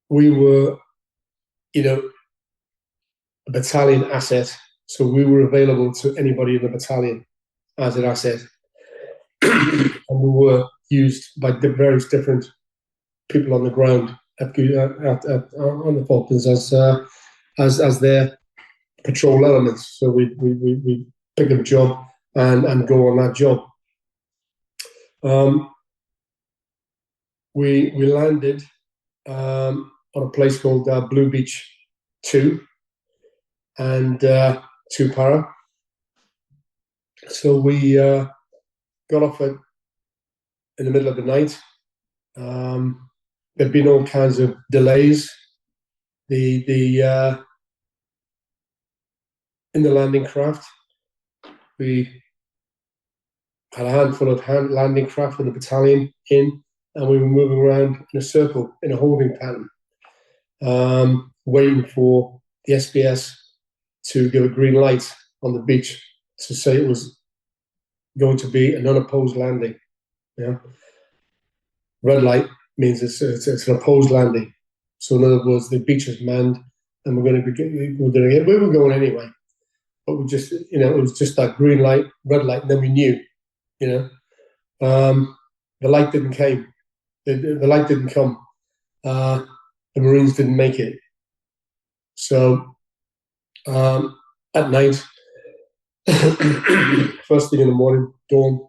We were, a battalion asset, so we were available to anybody in the battalion as an asset. And we were used by various different people on the ground on the Falklands as their patrol elements. So we pick up a job and go on that job. We landed on a place called Blue Beach 2 and 2 Para. So we got off in the middle of the night. there'd been all kinds of delays. In the landing craft, we had a handful of landing craft with the battalion in, and we were moving around in a circle, in a holding pattern, waiting for the SBS to give a green light on the beach to say it was going to be an unopposed landing. Yeah, red light means it's an opposed landing. So in other words, the beach is manned, and we were going anyway, but we just, it was just that green light, red light, and then we knew, the light didn't came, the light didn't come, the Marines didn't make it. So at night, first thing in the morning, dawn,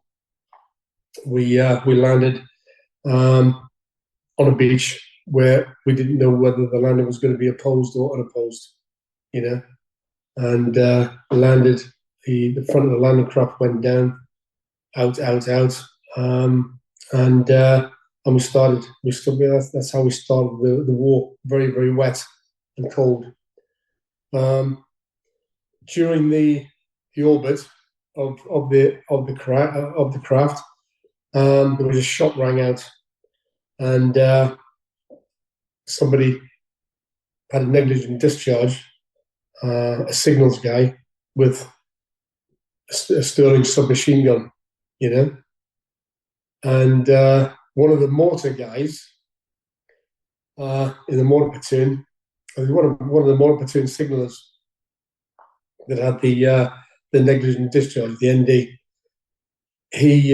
we landed on a beach where we didn't know whether the landing was going to be opposed or unopposed, and landed. The front of the landing craft went down, out, and we started. That's how we started the war. Very, very wet and cold. During the orbit of the craft, there was a shot rang out, and somebody had a negligent discharge, a signals guy with a Sterling submachine gun, and one of the mortar guys in the mortar platoon, one of the mortar platoon signalers that had the negligent discharge, the ND, he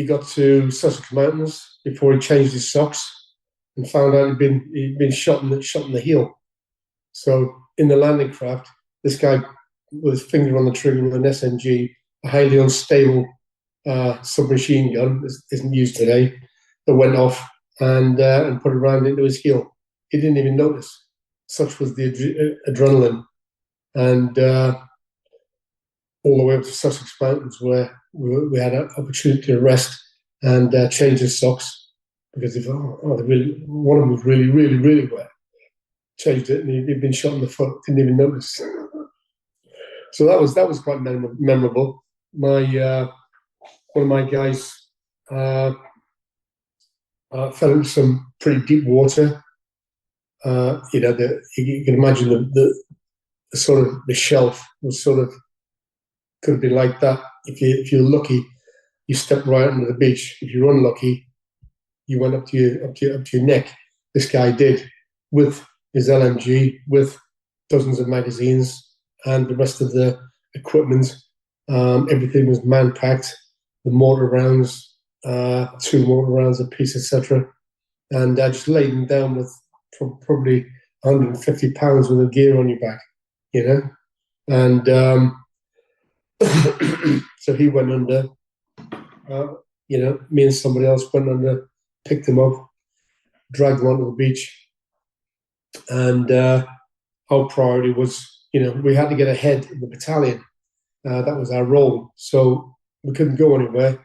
got to Sussex Mountains before he changed his socks and found out he'd been shot in the heel. So in the landing craft, this guy with his finger on the trigger with an SMG, a highly unstable submachine gun, isn't used today, that went off and put it round into his heel. He didn't even notice. Such was the adrenaline. And all the way up to Sussex Mountains, where we had an opportunity to rest and change his socks, because one of them was really, really, really wet. Changed it, and he'd been shot in the foot, didn't even notice. So that was quite memorable. One of my guys fell into some pretty deep water. You can imagine the sort of the shelf was sort of could be like that. If you're lucky, you step right under the beach. If you're unlucky, you went up to your neck. This guy did, with his LMG, with dozens of magazines and the rest of the equipment. Everything was man-packed. The mortar rounds, 2 mortar rounds a piece, etc. And just laid him down with probably 150 pounds worth of gear on your back, And so he went under. Me and somebody else went under, picked him up, dragged him onto the beach. And our priority was, we had to get ahead of the battalion. That was our role. So we couldn't go anywhere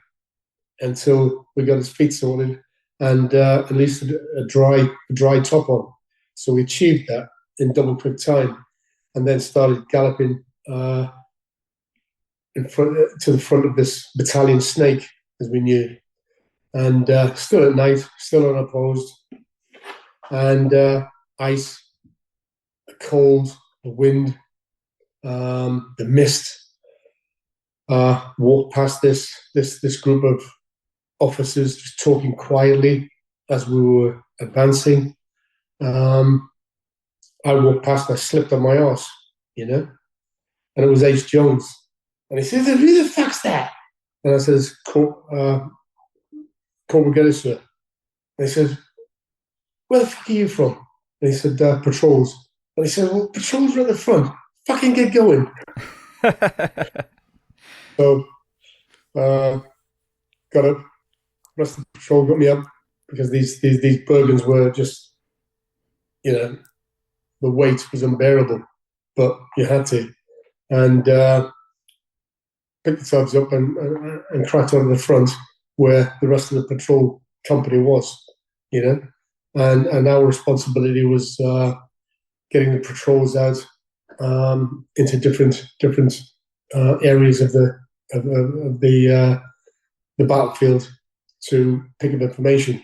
until we got his feet sorted and at least a dry top on. So we achieved that in double quick time, and then started galloping to the front of this battalion snake, as we knew. And still at night, still unopposed, and ice, the cold, the wind, the mist. Walked past this group of officers just talking quietly as we were advancing. I walked past and I slipped on my arse, and it was Ace Jones. And he says, "Who the fuck's that?" And I says, Corporal Geddes, sir. And he says, "Where the fuck are you from?" And he said, "Patrols." And he said, "Well, patrols are at the front. Fucking get going." So, got up. The rest of the patrol got me up, because these Bergens were just, the weight was unbearable, but you had to. And picked themselves up and cracked on the front where the rest of the patrol company was. you know, and our responsibility was getting the patrols out into different areas of the battlefield to pick up information,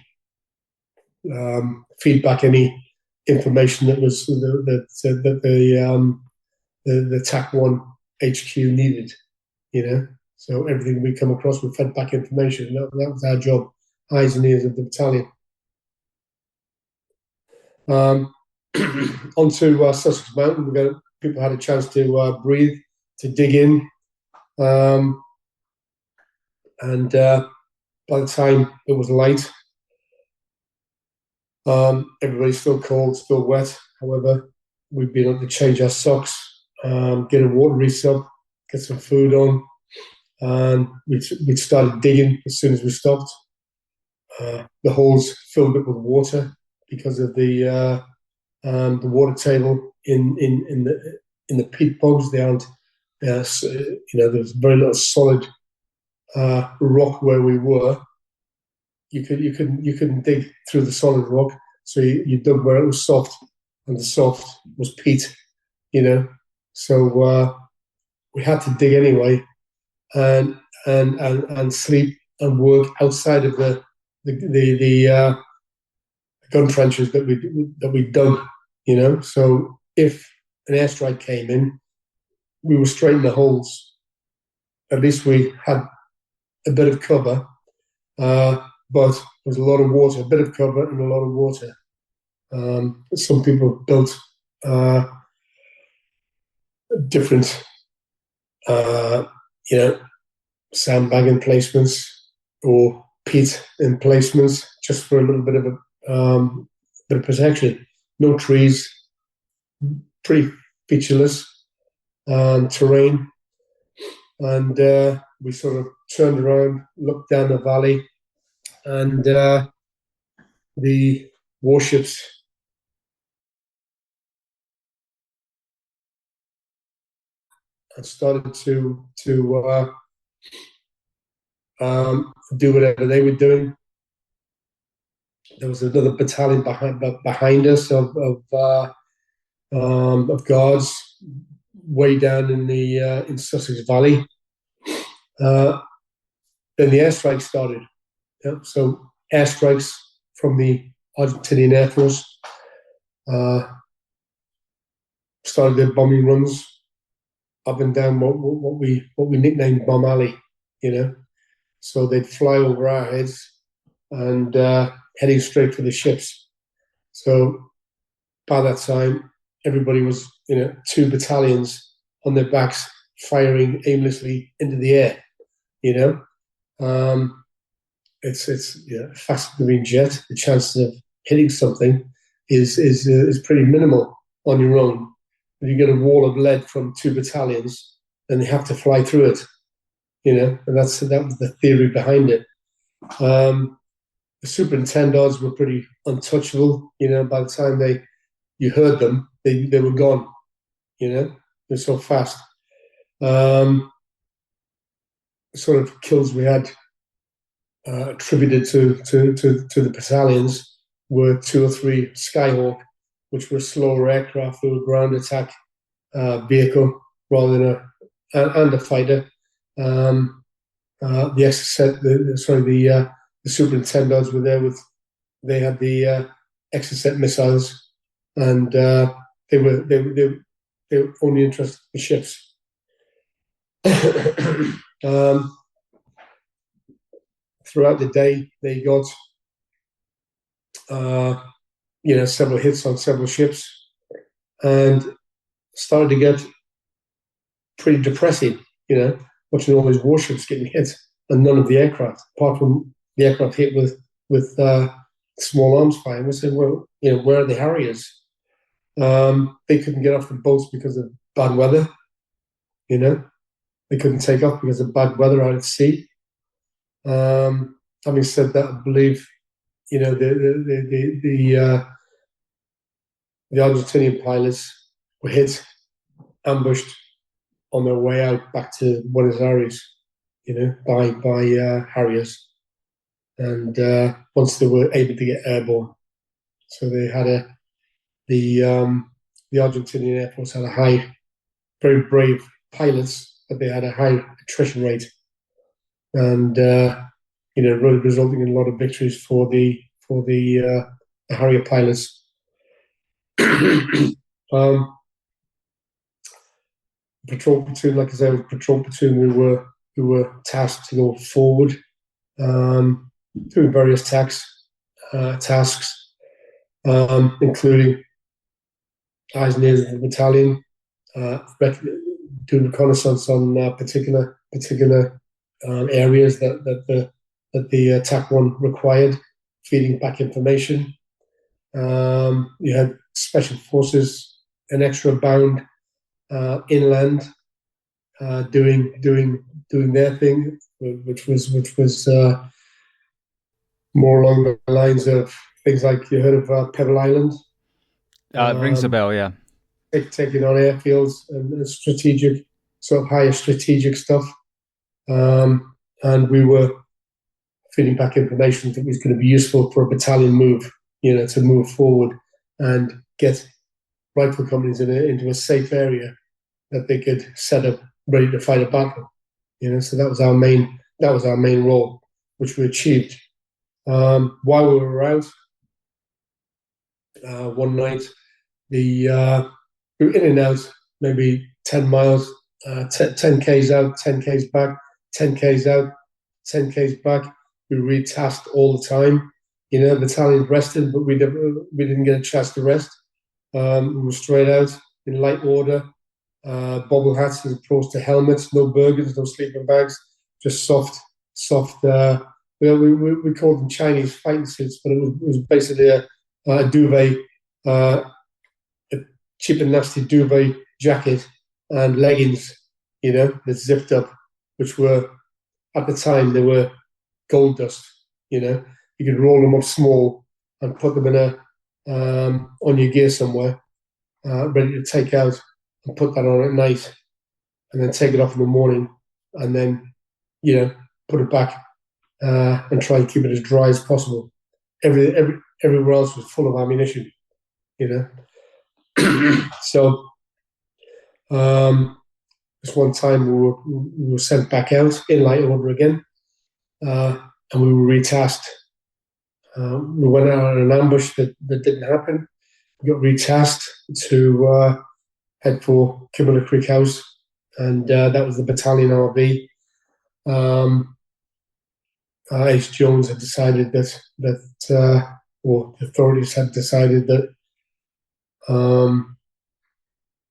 feedback any information that was that the TAC 1 HQ needed, So everything we come across, we fed back information. That was our job, eyes and ears of the battalion. Onto Sussex Mountain, people had a chance to breathe, to dig in, and by the time it was light, everybody's still cold, still wet. However, we'd been able to change our socks, get a water resup, get some food on, and we'd started digging as soon as we stopped. The holes filled up with water because of the water table in the peat bogs. They aren't, there's very little solid rock where we were. You couldn't dig through the solid rock, so you dug where it was soft, and the soft was peat, So we had to dig anyway, and sleep and work outside of the gun trenches that we dug, So if an airstrike came in, we were straight in the holes. At least we had a bit of cover, but there was a lot of water, a bit of cover and a lot of water. Some people built different, sandbag emplacements or peat emplacements just for a little bit of protection. No trees, pretty featureless terrain, and we sort of turned around, looked down the valley, and the warships and started to do whatever they were doing. There was another battalion behind us of guards way down in Sussex Valley. Then the airstrikes started. So airstrikes from the Argentinian Air Force started their bombing runs up and down what we nicknamed Bomb Alley, So they'd fly over our heads and heading straight for the ships. So by that time, everybody was, 2 battalions on their backs firing aimlessly into the air, It's a fast-moving jet. The chances of hitting something is pretty minimal on your own. If you get a wall of lead from 2 battalions, then they have to fly through it, and that was the theory behind it. The superintendents were pretty untouchable. By the time you heard them, they were gone. They're so fast. Sort of kills we had attributed to the battalions were 2 or 3 Skyhawk, which were slower aircraft, they were ground attack vehicle rather than a fighter. The superintendents were there they had the Exocet missiles, and they were only interested in ships. Throughout the day, they got several hits on several ships, and started to get pretty depressing. Watching all these warships getting hit, and none of the aircraft, apart from the aircraft hit with small arms fire. We said, well, where are the Harriers? They couldn't get off the boats because of bad weather. They couldn't take off because of bad weather out at sea. Having said that, I believe the Argentinian pilots were hit, ambushed on their way out back to Buenos Aires, by Harriers. and once they were able to get airborne. So they had the Argentinian Air Force had a high, very brave pilots, but they had a high attrition rate, and really resulting in a lot of victories for the Harrier pilots. Patrol platoon, like I said, was patrol platoon. We were tasked to go forward, doing various tasks, including eyes and ears of the battalion, doing reconnaissance on particular areas that the attack one required, feeding back information. You had special forces, an extra bound inland, doing their thing, which was more along the lines of things like you heard of Pebble Island. It rings a bell, yeah. Taking on airfields and strategic, sort of higher strategic stuff, and we were feeding back information that was going to be useful for a battalion move, to move forward and get rifle companies into a safe area that they could set up ready to fight a battle. So that was our main role, which we achieved. While we were out, one night, we were in and out, maybe 10 miles, 10 Ks out, 10 Ks back, 10 Ks out, 10 Ks back. We retasked all the time. The battalion rested, but we didn't get a chance to rest. We were straight out in light order, bobble hats as opposed to helmets, no burgers, no sleeping bags, just soft. We called them Chinese fighting suits, but it was basically a duvet, a cheap and nasty duvet jacket and leggings, that zipped up, which were, at the time, they were gold dust. You could roll them up small and put them in on your gear somewhere, ready to take out, and put that on at night, and then take it off in the morning, and then put it back and try and keep it as dry as possible. Everywhere else was full of ammunition, So this one time we were sent back out in light order again, and we were retasked. We went out on an ambush that didn't happen. We got retasked to head for Kimberley Creek House, and that was the battalion RV. Ace Jones had decided or the authorities had decided that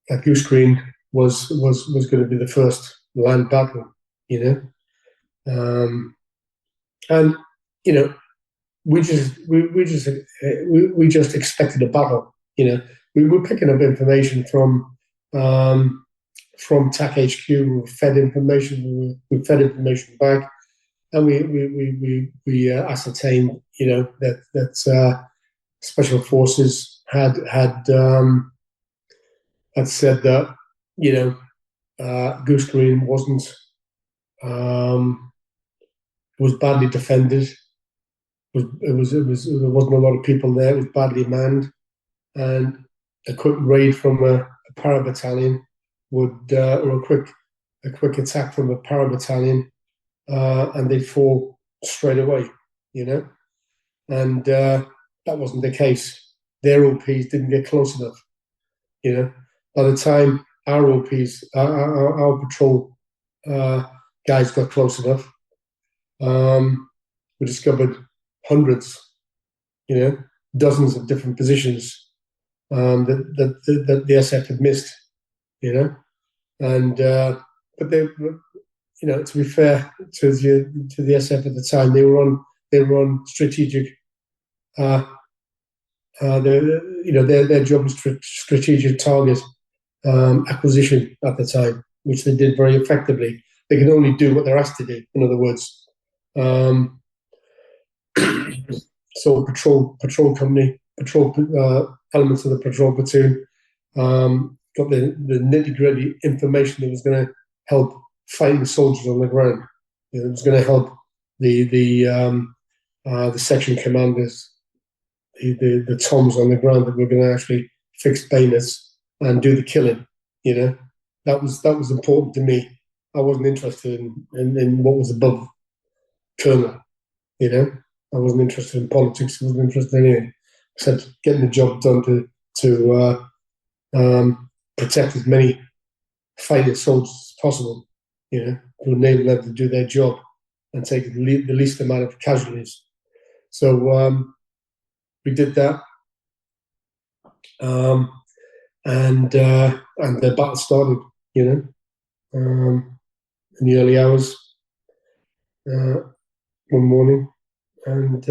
that Goosegreen was going to be the first land battle, and we just expected a battle. We were picking up information from TAC HQ. We were fed information. We fed information back, and we ascertained, that special forces had said that Goosegreen was badly defended. There wasn't a lot of people there. It was badly manned, and a quick raid from a para battalion would, or a quick attack from a para battalion, and they'd fall straight away, and that wasn't the case. Their OPs didn't get close enough, By the time our OPs, our patrol guys got close enough, we discovered hundreds, dozens of different positions that the SF had missed, and but they, to be fair to the SF at the time, they were on strategic. Their job was strategic target acquisition at the time, which they did very effectively. They can only do what they're asked to do. In other words. So patrol company, elements of the patrol platoon got the nitty-gritty information that was going to help fighting soldiers on the ground. It was going to help the the section commanders, the Toms on the ground that were going to actually fix bayonets and do the killing. That was important to me. I wasn't interested in what was above colonel. I wasn't interested in politics. I wasn't interested in anything except getting the job done to protect as many fighting soldiers as possible. To enable them to do their job and take the least amount of casualties. So we did that, and the battle started. In the early hours one morning, and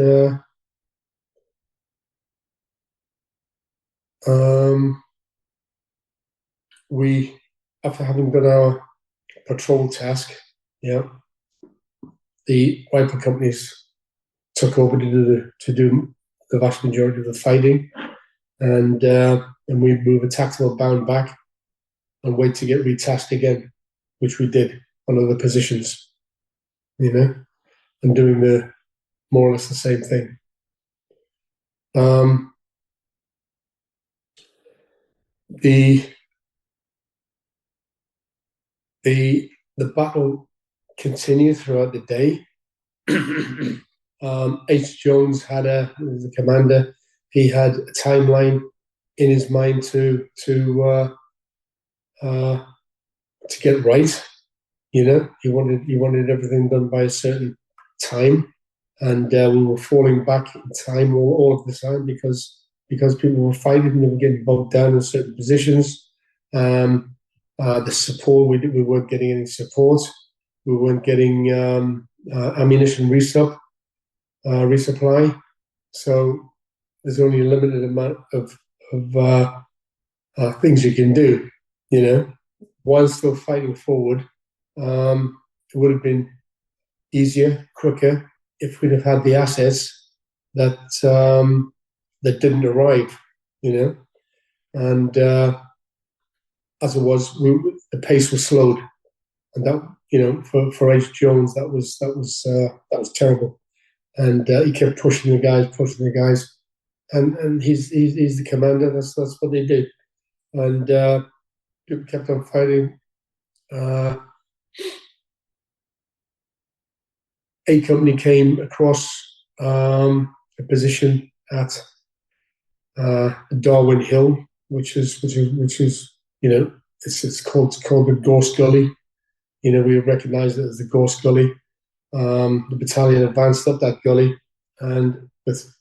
we, after having done our patrol task, the rifle companies took over to do the vast majority of the fighting, and we move a tactical bound back and wait to get retasked again, which we did on other positions, and doing the more or less the same thing. The battle continued throughout the day. H. Jones was the commander. He had a timeline in his mind to get right. He wanted everything done by a certain time, and we were falling back in time all of the time because people were fighting and they were getting bogged down in certain positions. The support, we weren't getting any support. We weren't getting ammunition resupply. So there's only a limited amount of things you can do. While still fighting forward, it would have been easier, quicker if we'd have had the assets that didn't arrive. And as it was, the pace was slowed, and that for H. Jones that was terrible, and he kept pushing the guys, and he's the commander. That's what they did, and people kept on fighting. A company came across a position at Darwin Hill, which is it's called the Gorse Gully. We recognise it as the Gorse Gully. The battalion advanced up that gully, and with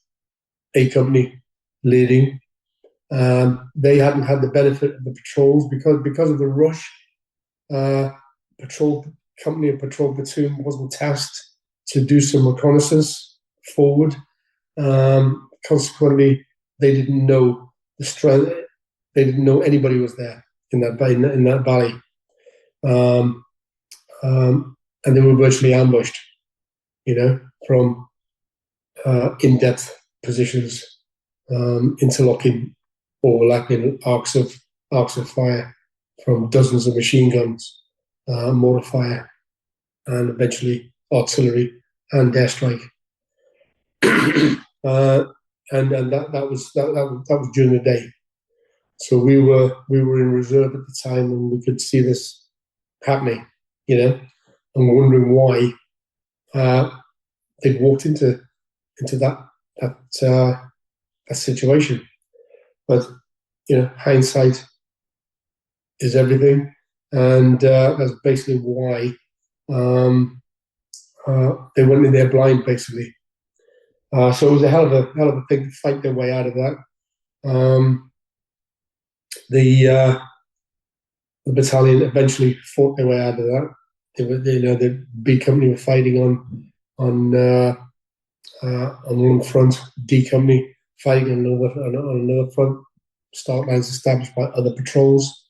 A Company leading, they hadn't had the benefit of the patrols because of the rush. Patrol company and patrol platoon wasn't tasked to do some reconnaissance forward. Consequently, they didn't know the strength. They didn't know anybody was there in that valley, and they were virtually ambushed. From in-depth positions, interlocking, overlapping arcs of fire from dozens of machine guns, mortar fire, and eventually artillery and airstrike. And that was during the day. So we were in reserve at the time, and we could see this happening, and we're wondering why they'd walked into that situation. But hindsight is everything, and that's basically why they went in there blind, basically. So it was a hell of a thing to fight their way out of that. The battalion eventually fought their way out of that. The B Company were fighting on one front, D Company fighting on another front. Start lines established by other patrols.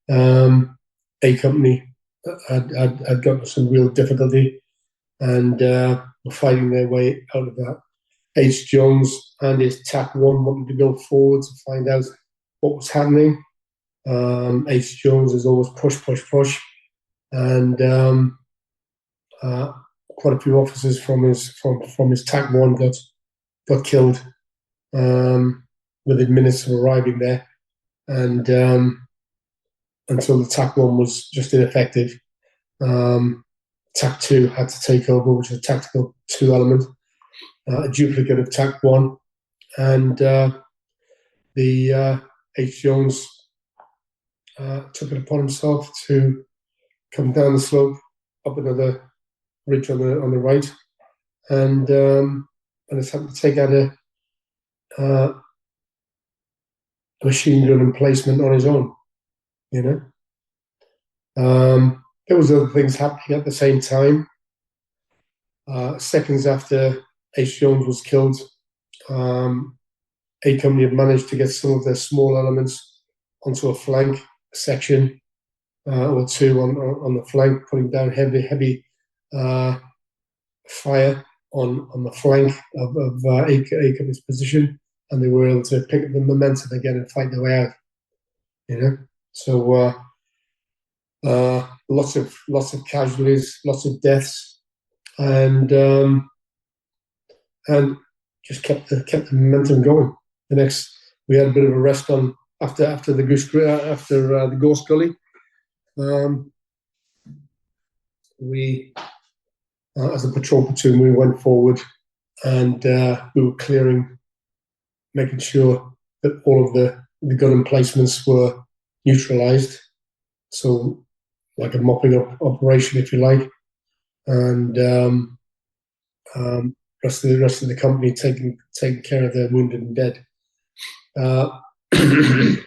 A Company had got some real difficulty and were fighting their way out of that. H. Jones and his TAC 1 wanted to go forward to find out what was happening. H. Jones is always push, and quite a few officers from his TAC 1 got killed within minutes of arriving there, and until the TAC 1 was just ineffective. TAC 2 had to take over, which is a tactical 2 element, a duplicate of TAC 1, and the H. Jones took it upon himself to come down the slope, up another ridge on the right, and attempt to take out a machine gun emplacement on his own. There was other things happening at the same time. Seconds after H. Jones was killed, A Company had managed to get some of their small elements onto a flank section or two on the flank, putting down heavy fire on the flank of A Company's position, and they were able to pick up the momentum again and fight their way out. So lots of casualties, lots of deaths, and just kept the momentum going. We had a bit of a rest on after the the Gorse Gully. We, as a patrol platoon, we went forward, and we were clearing, making sure that all of the gun emplacements were neutralized. So, like a mopping up operation, if you like, and rest of the company taking care of their wounded and dead. It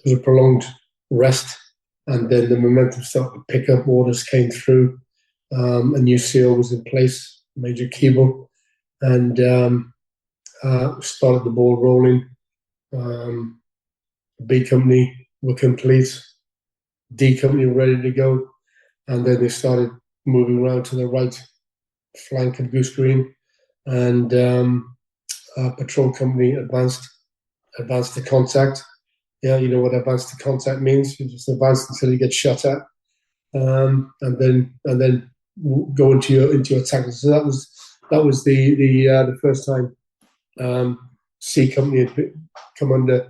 was a prolonged rest, and then the momentum started to pick up. Orders came through. A new seal was in place, Major Keeble, and started the ball rolling. B Company were complete. D Company were ready to go, and then they started moving around to the right flank of Goose Green, and Patrol Company advanced to contact. Yeah, you know what advanced to contact means. You just advance until you get shot at, and then go into your tackle. So that was the first time C Company had come under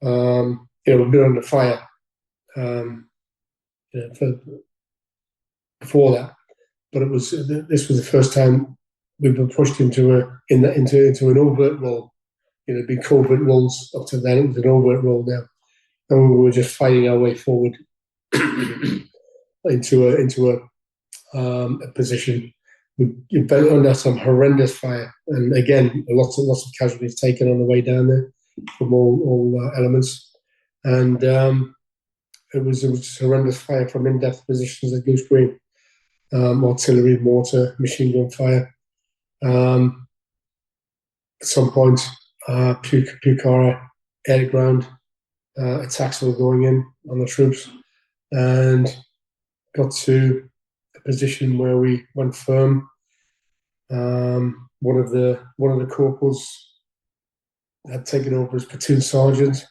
been under fire. Before that, but this was the first time we've been pushed into an overt role. It'd been covert roles up to then. It was an overt role now, and we were just fighting our way forward into a position. We've been under some horrendous fire, and again, lots of casualties taken on the way down there from all elements, and it was horrendous fire from in-depth positions at Goose Green, artillery, mortar, machine gun fire. At some point, Pucara air-to-ground attacks were going in on the troops, and got to a position where we went firm. One of the corporals had taken over as platoon sergeant.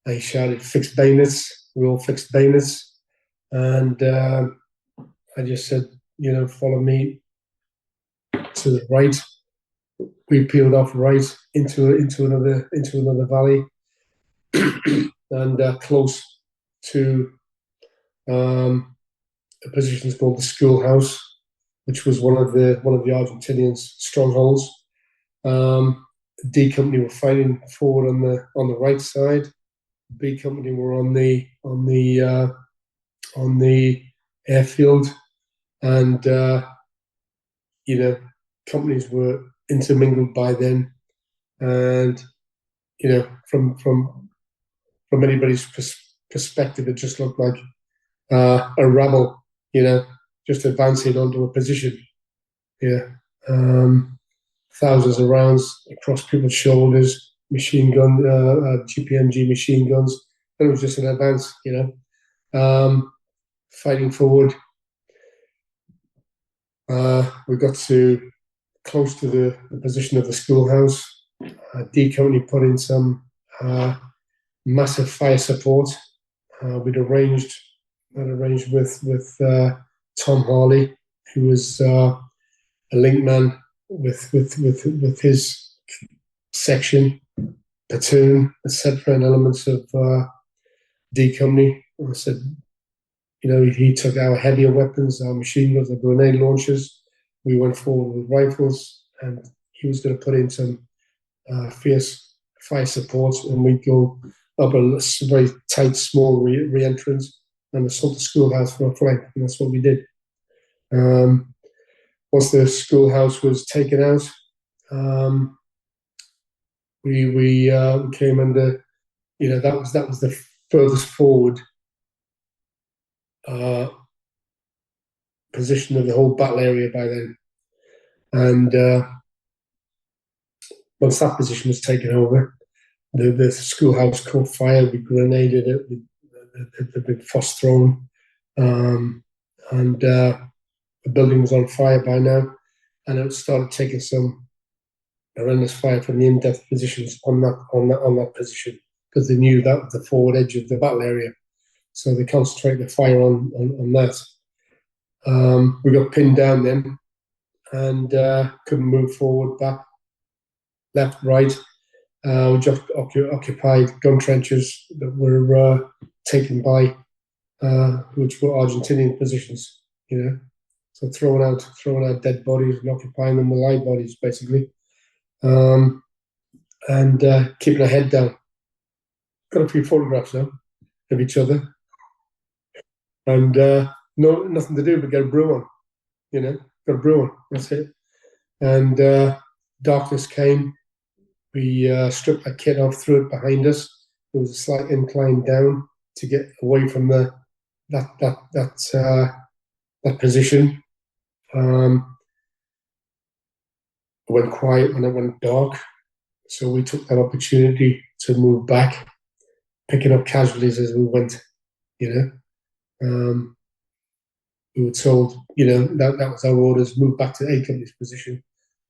He shouted, "Fixed bayonets." We all fixed bayonets, and I just said, follow me to the right. We peeled off right into another valley, and close to a position called the Schoolhouse, which was one of the Argentinians' strongholds. D Company were fighting forward on the right side. B Company were on the airfield, and companies were intermingled by then, and from anybody's perspective, it just looked like a rabble, just advancing onto a position. Thousands of rounds across people's shoulders. Machine gun, GPMG machine guns, and it was just an advance, fighting forward. We got to close to the position of the Schoolhouse. D Company put in some massive fire support. We'd arranged with Tom Harley, who was a link man with his section, platoon, etc., and elements of D Company. I said, he took our heavier weapons, our machine guns, our grenade launchers. We went forward with rifles, and he was going to put in some fierce fire support, and we'd go up a very tight, small re-entrance and assault the schoolhouse from a flank, and that's what we did. Once the schoolhouse was taken out, we came under, that was the furthest forward position of the whole battle area by then. And once that position was taken over, the schoolhouse caught fire. We grenaded it with the big fuss thrown, and the building was on fire by now, and it started taking some horrendous fire from the in-depth positions on that position, because they knew that was the forward edge of the battle area. So they concentrated the fire on that. We got pinned down then, and couldn't move forward, back, left, right. We just occupied gun trenches that were taken by, which were Argentinian positions, So throwing out dead bodies and occupying them with live bodies, basically, and keeping our head down. Got a few photographs now of each other, and nothing to do but get a brew on, got a brew on. That's it. And darkness came. We stripped that kit off, threw it behind us. There was a slight incline down to get away from that position. It went quiet when it went dark, so we took that opportunity to move back, picking up casualties as we went. We were told, that was our orders: move back to A Company's position.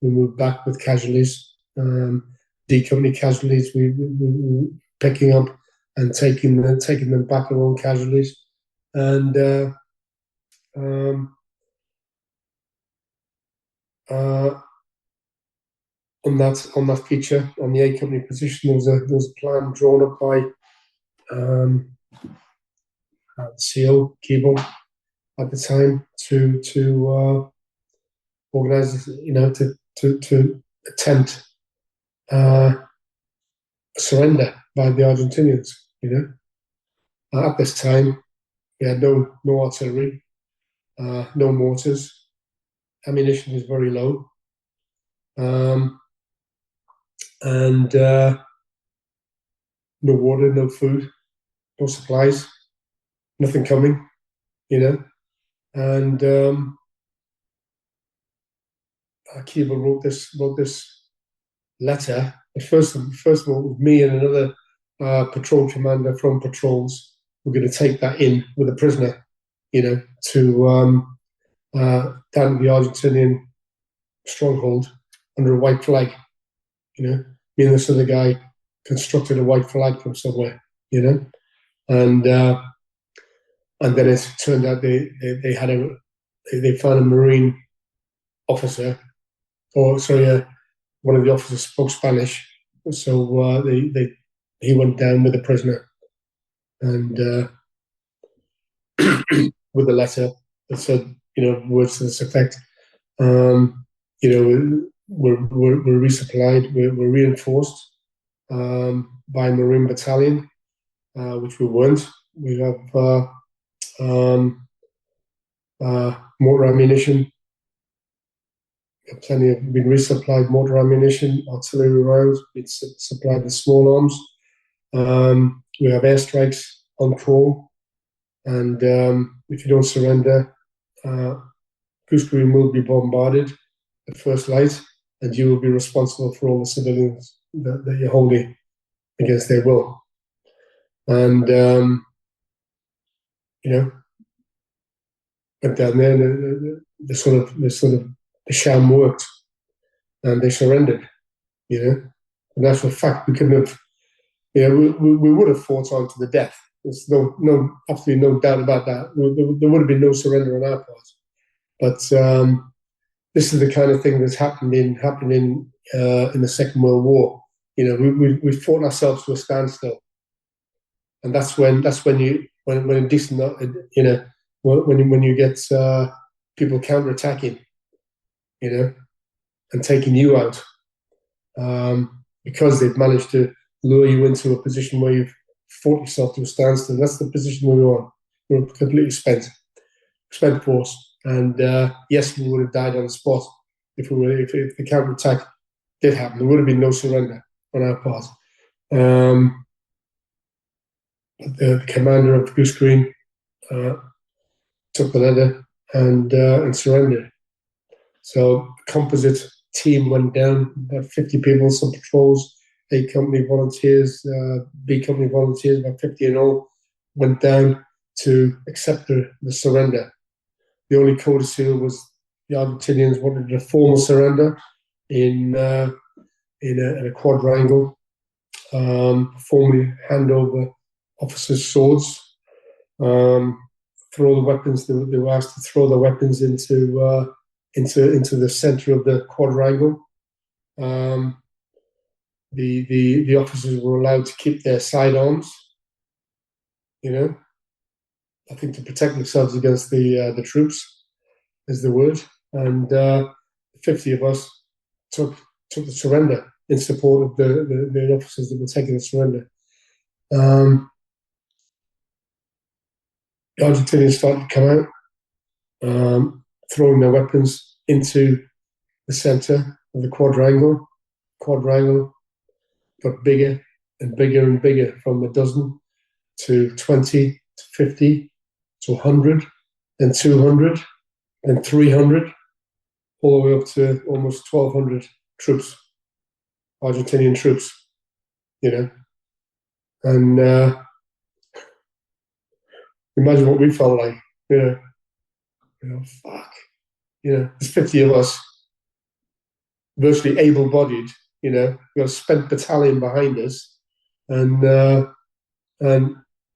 We moved back with casualties. D Company casualties, we were picking up and taking them back, our own casualties, and on that feature, on the A Company position, there was a plan drawn up by CO Keeble at the time to organise, to attempt surrender by the Argentinians. At this time, we had no artillery, no mortars, ammunition was very low, and no water, no food, no supplies, nothing coming, and Keeble wrote this letter. First of all, me and another patrol commander from patrols were going to take that in with a prisoner, to down to the Argentinian stronghold under a white flag. Me and this other guy constructed a white flag from somewhere, and then it turned out they found a Marine officer, one of the officers spoke Spanish, so he went down with the prisoner, and with a letter that said, words to this effect: we're resupplied, we're reinforced by a Marine battalion, which we weren't. We have mortar ammunition. Plenty of been resupplied mortar ammunition, artillery rounds, been supplied with small arms. We have airstrikes on call, and if you don't surrender, Goosegreen will be bombarded at first light, and you will be responsible for all the civilians that you're holding against their will. And went down there, and the sham worked, and they surrendered. And that's a fact. We couldn't have, we would have fought on to the death. There's absolutely no doubt about that. There would have been no surrender on our part. But this is the kind of thing that's happening in the Second World War. We fought ourselves to a standstill, and that's when when decent, when you get people counterattacking, and taking you out, because they've managed to lure you into a position where you've fought yourself to a standstill. That's the position we were on. We were completely spent force, and yes, we would have died on the spot if the counterattack did happen. There would have been no surrender on our part. The commander of Goosegreen took the letter and surrendered. So the composite team went down, about 50 people, some patrols, A Company volunteers, B Company volunteers, about 50 in all, went down to accept the surrender. The only codicil was the Argentinians wanted a formal surrender in a quadrangle, formally hand over officers' swords, throw the weapons. They were asked to throw their weapons into the center of the quadrangle. The officers were allowed to keep their sidearms, I think to protect themselves against the troops, is the word. And 50 of us took the surrender in support of the officers that were taking the surrender. The Argentinians started to come out, throwing their weapons into the center of the quadrangle. Quadrangle got bigger and bigger and bigger, from a dozen to 20 to 50 to 100, then 200, then 300, all the way up to almost 1,200 troops, Argentinian troops, and imagine what we felt like, fuck, there's 50 of us, virtually able-bodied, we've got a spent battalion behind us, and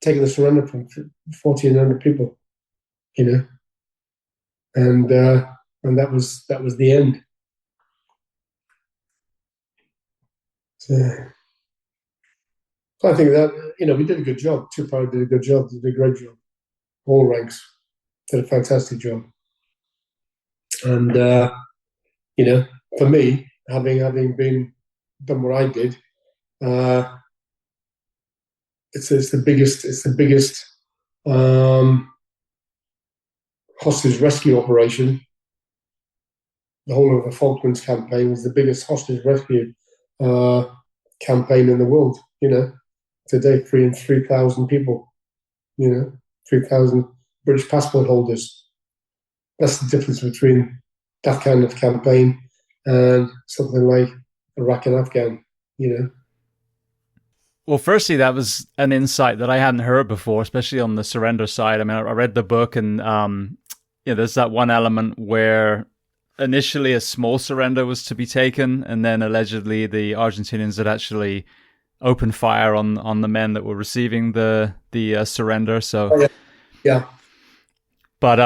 taking the surrender from 1,400 people, and that was the end. So I think that we did a good job. Two-Power did a good job. Did a great job. All ranks did a fantastic job. And for me, having done what I did, it's the biggest hostage rescue operation. The whole of the Falklands campaign was the biggest hostage rescue campaign in the world. Today, freeing 3,000 people. 3,000 British passport holders. That's the difference between that kind of campaign and something like Iraq and Afghan. Well, firstly, that was an insight that I hadn't heard before, especially on the surrender side. I mean, I read the book, and there's that one element where initially a small surrender was to be taken, and then allegedly the Argentinians had actually opened fire on the men that were receiving the surrender. So, oh, yeah. But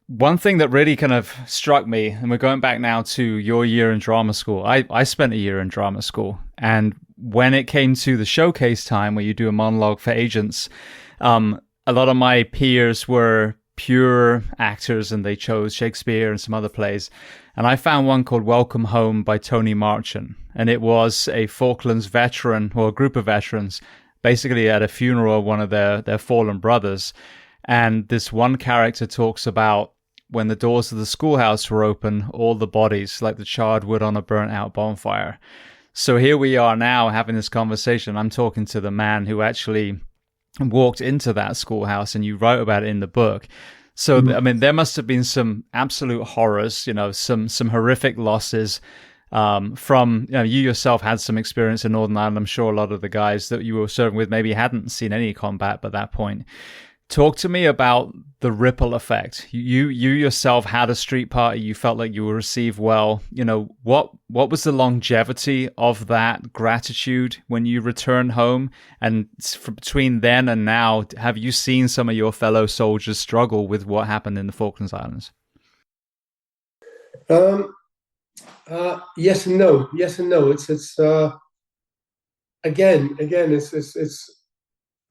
one thing that really kind of struck me, and we're going back now to your year in drama school. I spent a year in drama school, and when it came to the showcase time where you do a monologue for agents, a lot of my peers were pure actors, and they chose Shakespeare and some other plays. And I found one called Welcome Home by Tony Marchant. And it was a Falklands veteran, or a group of veterans, basically at a funeral of one of their fallen brothers. And this one character talks about when the doors of the schoolhouse were open, all the bodies, like the charred wood on a burnt out bonfire. So here we are now having this conversation. I'm talking to the man who actually walked into that schoolhouse, and you wrote about it in the book. So, I mean, there must have been some absolute horrors, some horrific losses from, you yourself had some experience in Northern Ireland. I'm sure a lot of the guys that you were serving with maybe hadn't seen any combat by that point. Talk to me about the ripple effect. You yourself had a street party. You felt like you were received well. What was the longevity of that gratitude when you returned home? And between then and now, have you seen some of your fellow soldiers struggle with what happened in the Falklands Islands? Yes and no. Yes and no. It's again.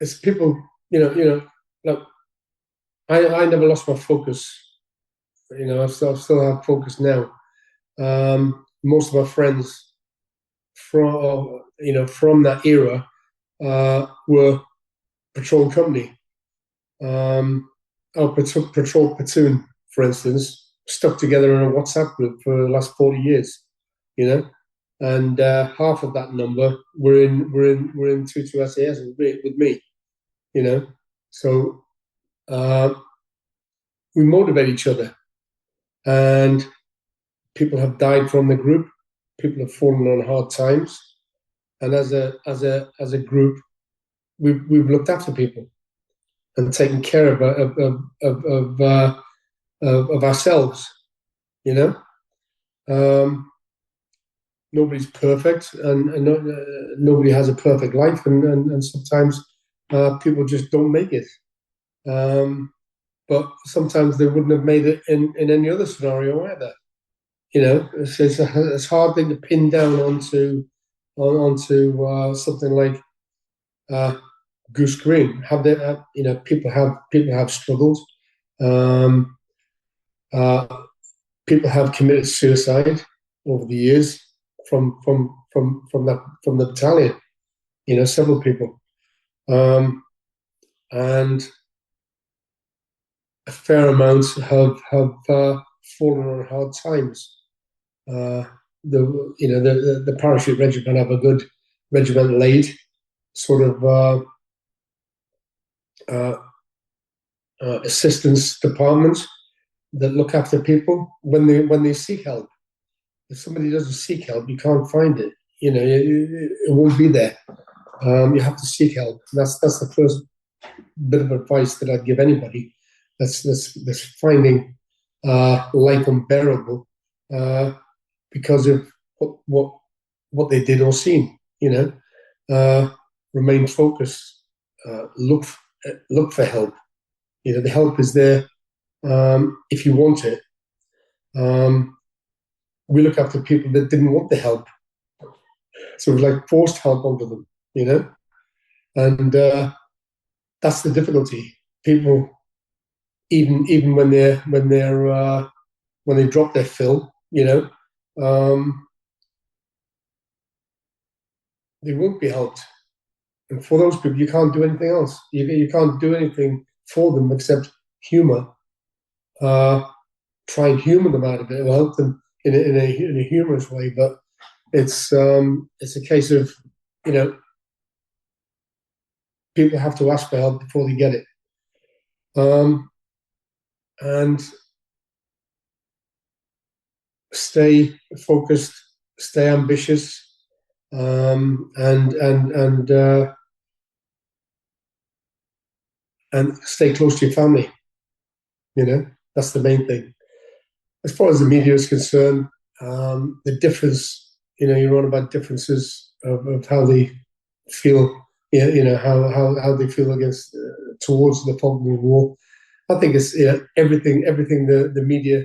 It's people. Like I never lost my focus. I still have focus now. Most of my friends from that era were patrol company. Our patrol platoon, for instance, stuck together in a WhatsApp group for the last 40 years. You know, and half of that number were in 22 SAS with me. You know, so uh, we motivate each other, and people have died from the group. People have fallen on hard times, and as a group, we've looked after people and taken care of ourselves. You know, nobody's perfect, and nobody has a perfect life, and sometimes people just don't make it. But sometimes they wouldn't have made it in any other scenario either. It's a hard thing to pin down onto something like Goose Green. Have they? People have struggled. Um, uh, People have committed suicide over the years from the battalion. Several people, and a fair amount have fallen on hard times. The Parachute Regiment have a good regiment laid sort of assistance department that look after people when they seek help. If somebody doesn't seek help, you can't find it. It won't be there. You have to seek help. That's the first bit of advice that I'd give anybody that's finding life unbearable because of what they did or seen. Remain focused. Look for help. The help is there if you want it. We look after people that didn't want the help, so it was like forced help onto them. And that's the difficulty. People, even when they drop their fill, they won't be helped. And for those people, you can't do anything else. You can't do anything for them except humor. Try and humor them out of it. It'll help them in a humorous way. But it's a case of people have to ask for help before they get it. And stay focused, stay ambitious, and stay close to your family. That's the main thing. As far as the media is concerned, the difference, you're on about differences of how they feel, how they feel against towards the Falkland War. I think it's everything the media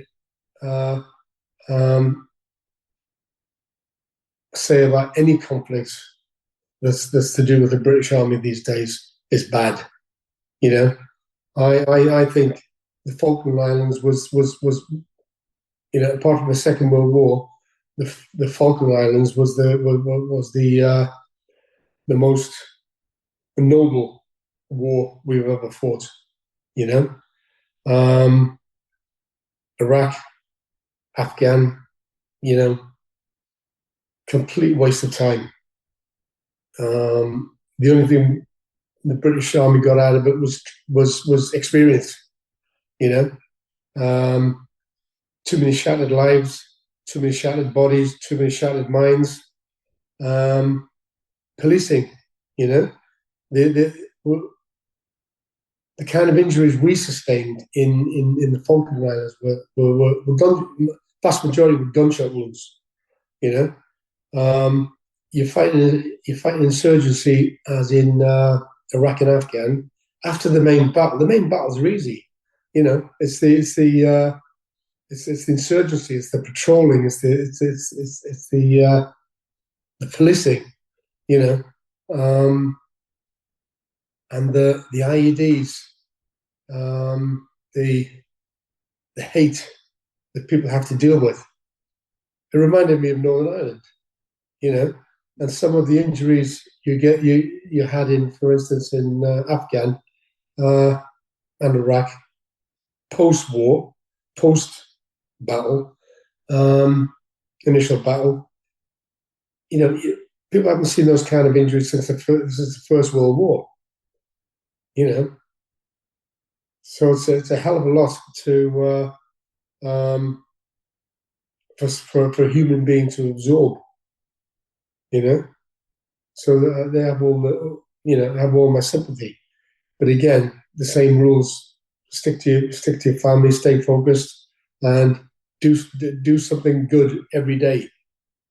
say about any conflict that's to do with the British Army these days is bad. I think the Falkland Islands was apart from the Second World War, the Falkland Islands was the most noble war we've ever fought. Iraq, Afghan, complete waste of time. The only thing the British Army got out of it was experience. Too many shattered lives, too many shattered bodies, too many shattered minds. Policing, the kind of injuries we sustained in the Falkland Islands were vast majority were gunshot wounds. You're fighting insurgency as in Iraq and Afghan after the main battle. The main battles are easy. It's it's the insurgency, it's the patrolling, it's the policing, you know, and the IEDs, the hate that people have to deal with. It reminded me of Northern Ireland, you know, and some of the injuries you had in, for instance, in Afghan and Iraq, post-war, post-battle, initial battle. You know, people haven't seen those kind of injuries since the First World War. You know, so it's a hell of a lot to for a human being to absorb. You know, so they have all have all my sympathy. But again, the same rules: stick to your family, stay focused, and do something good every day.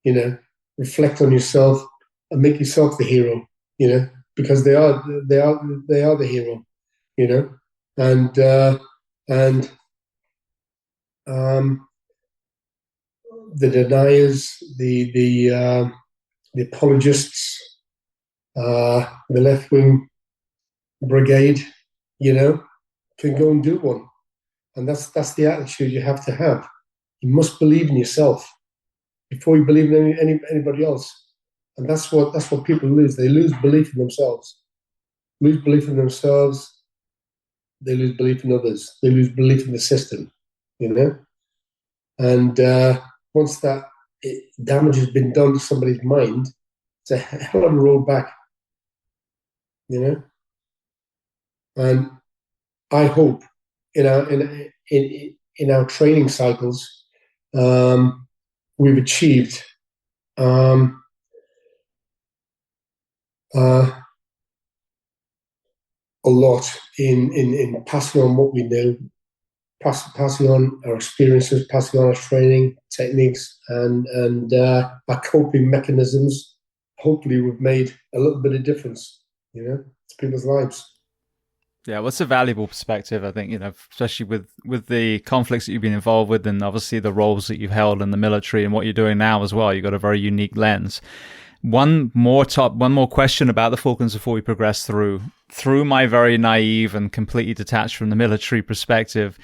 You know, reflect on yourself and make yourself the hero. You know, because they are the hero. You know, and the deniers, the apologists, the left wing brigade, you know, can go and do one, and that's the attitude you have to have. You must believe in yourself before you believe in anybody else, and that's what people lose. They lose belief in themselves. Lose belief in themselves. They lose belief in others. They lose belief in the system, you know. And once that damage has been done to somebody's mind, it's a hell of a road back, you know. And I hope in our training cycles, we've achieved a lot in passing on what we know, passing on our experiences, passing on our training techniques, and our coping mechanisms. Hopefully, we've made a little bit of difference, you know, to people's lives. Yeah, well, it's a valuable perspective, I think, you know, especially with the conflicts that you've been involved with, and obviously the roles that you've held in the military and what you're doing now as well. You've got a very unique lens. One more question about the Falklands before we progress through my very naive and completely detached from the military perspective.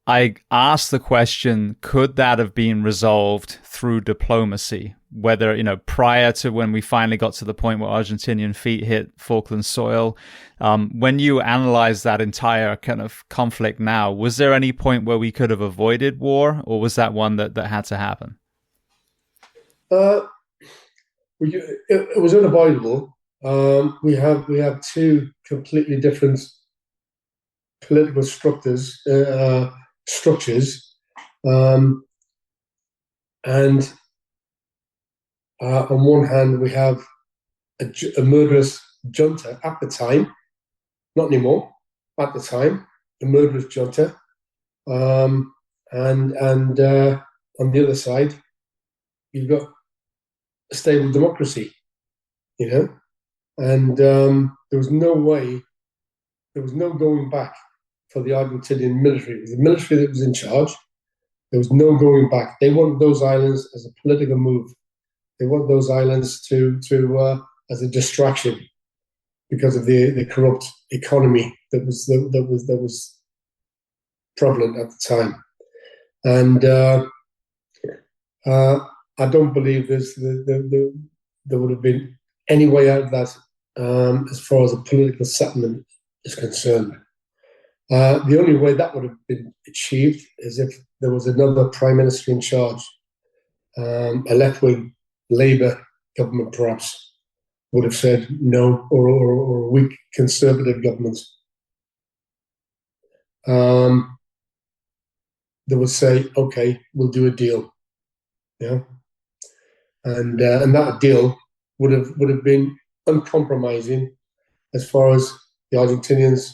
I asked the question, could that have been resolved through diplomacy? Whether, you know, prior to when we finally got to the point where Argentinian feet hit Falkland soil, when you analyze that entire kind of conflict now, was there any point where we could have avoided war, or was that one that had to happen? It was unavoidable. We have two completely different political structures, and on one hand we have a murderous junta at the time, not anymore, at the time, a murderous junta, and on the other side you've got a stable democracy, you know, and there was no going back for the Argentinian military. It was the military that was in charge. There was no going back. They wanted those islands as a political move. They want those islands to as a distraction because of the corrupt economy that was prevalent at the time. And I don't believe there would have been any way out of that as far as a political settlement is concerned. The only way that would have been achieved is if there was another prime minister in charge, a left-wing Labour government perhaps would have said no, or a weak Conservative government. They would say, okay, we'll do a deal, yeah, and that deal would have been uncompromising as far as the Argentinians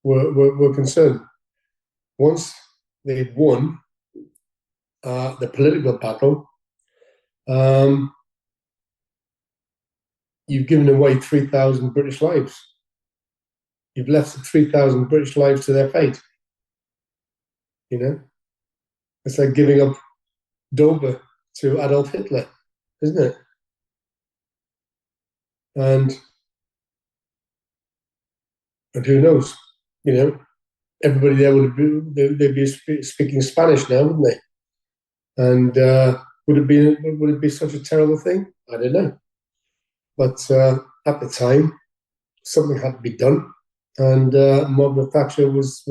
were concerned. Once they'd won the political battle, you've given away 3,000 British lives. You've left 3,000 British lives to their fate, you know? It's like giving up Dover to Adolf Hitler, isn't it? And who knows? You know, everybody there they'd be speaking Spanish now, wouldn't they? And would it be such a terrible thing? I don't know. But at the time, something had to be done, and Margaret Thatcher was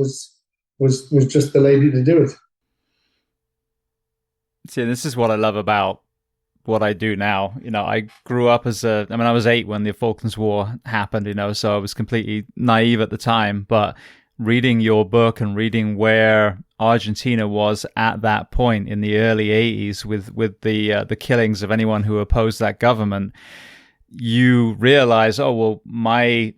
just the lady to do it. See, this is what I love about what I do now. I grew up I was 8 when the Falklands War happened, so I was completely naive at the time. But reading your book and reading where Argentina was at that point in the early 80s with the killings of anyone who opposed that government, you realize, oh, well, my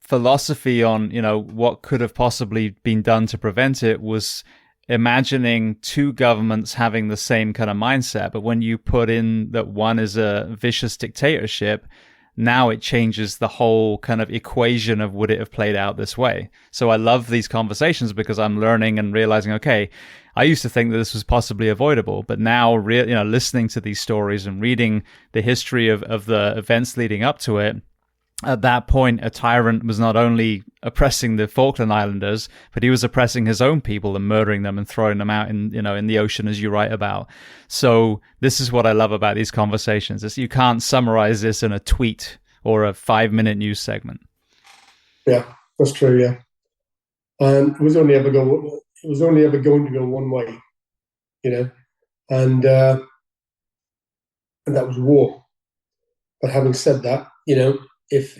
philosophy on, what could have possibly been done to prevent it was imagining two governments having the same kind of mindset. But when you put in that one is a vicious dictatorship, now it changes the whole kind of equation of would it have played out this way. So I love these conversations because I'm learning and realizing, okay, I used to think that this was possibly avoidable, but now listening to these stories and reading the history of the events leading up to it, at that point, a tyrant was not only oppressing the Falkland Islanders, but he was oppressing his own people and murdering them and throwing them out in the ocean, as you write about. So this is what I love about these conversations: is you can't summarize this in a tweet or a 5-minute news segment. Yeah, that's true. Yeah, and it was only ever going to go one way, and that was war. But having said that, if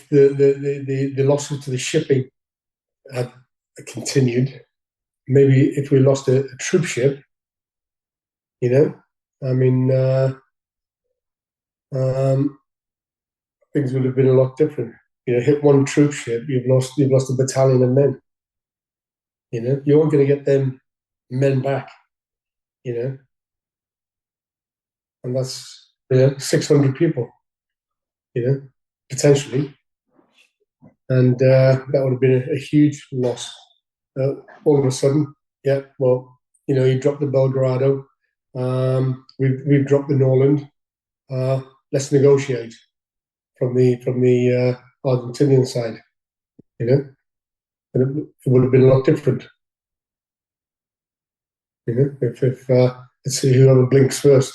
the losses to the shipping had continued, maybe if we lost a troop ship, things would have been a lot different. Hit one troop ship, you've lost a battalion of men. You aren't going to get them men back. And that's 600 people. Potentially, and that would have been a huge loss. All of a sudden, yeah. Well, you dropped the Belgrado. We've dropped the Norland. Let's negotiate from the Argentinian side. And it would have been a lot different. If let's see whoever blinks first.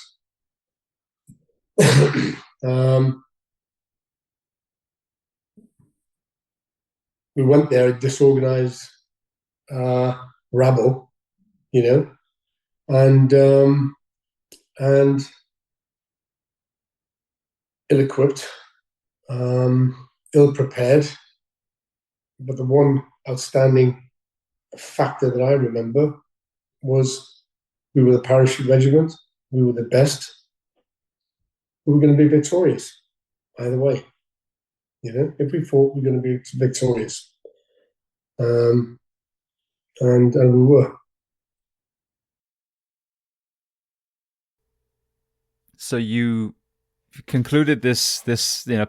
We went there, a disorganized rabble, and ill-equipped, ill-prepared. But the one outstanding factor that I remember was we were the Parachute Regiment. We were the best. We were going to be victorious either way. If we fought, we were going to be victorious. And we were. So you concluded this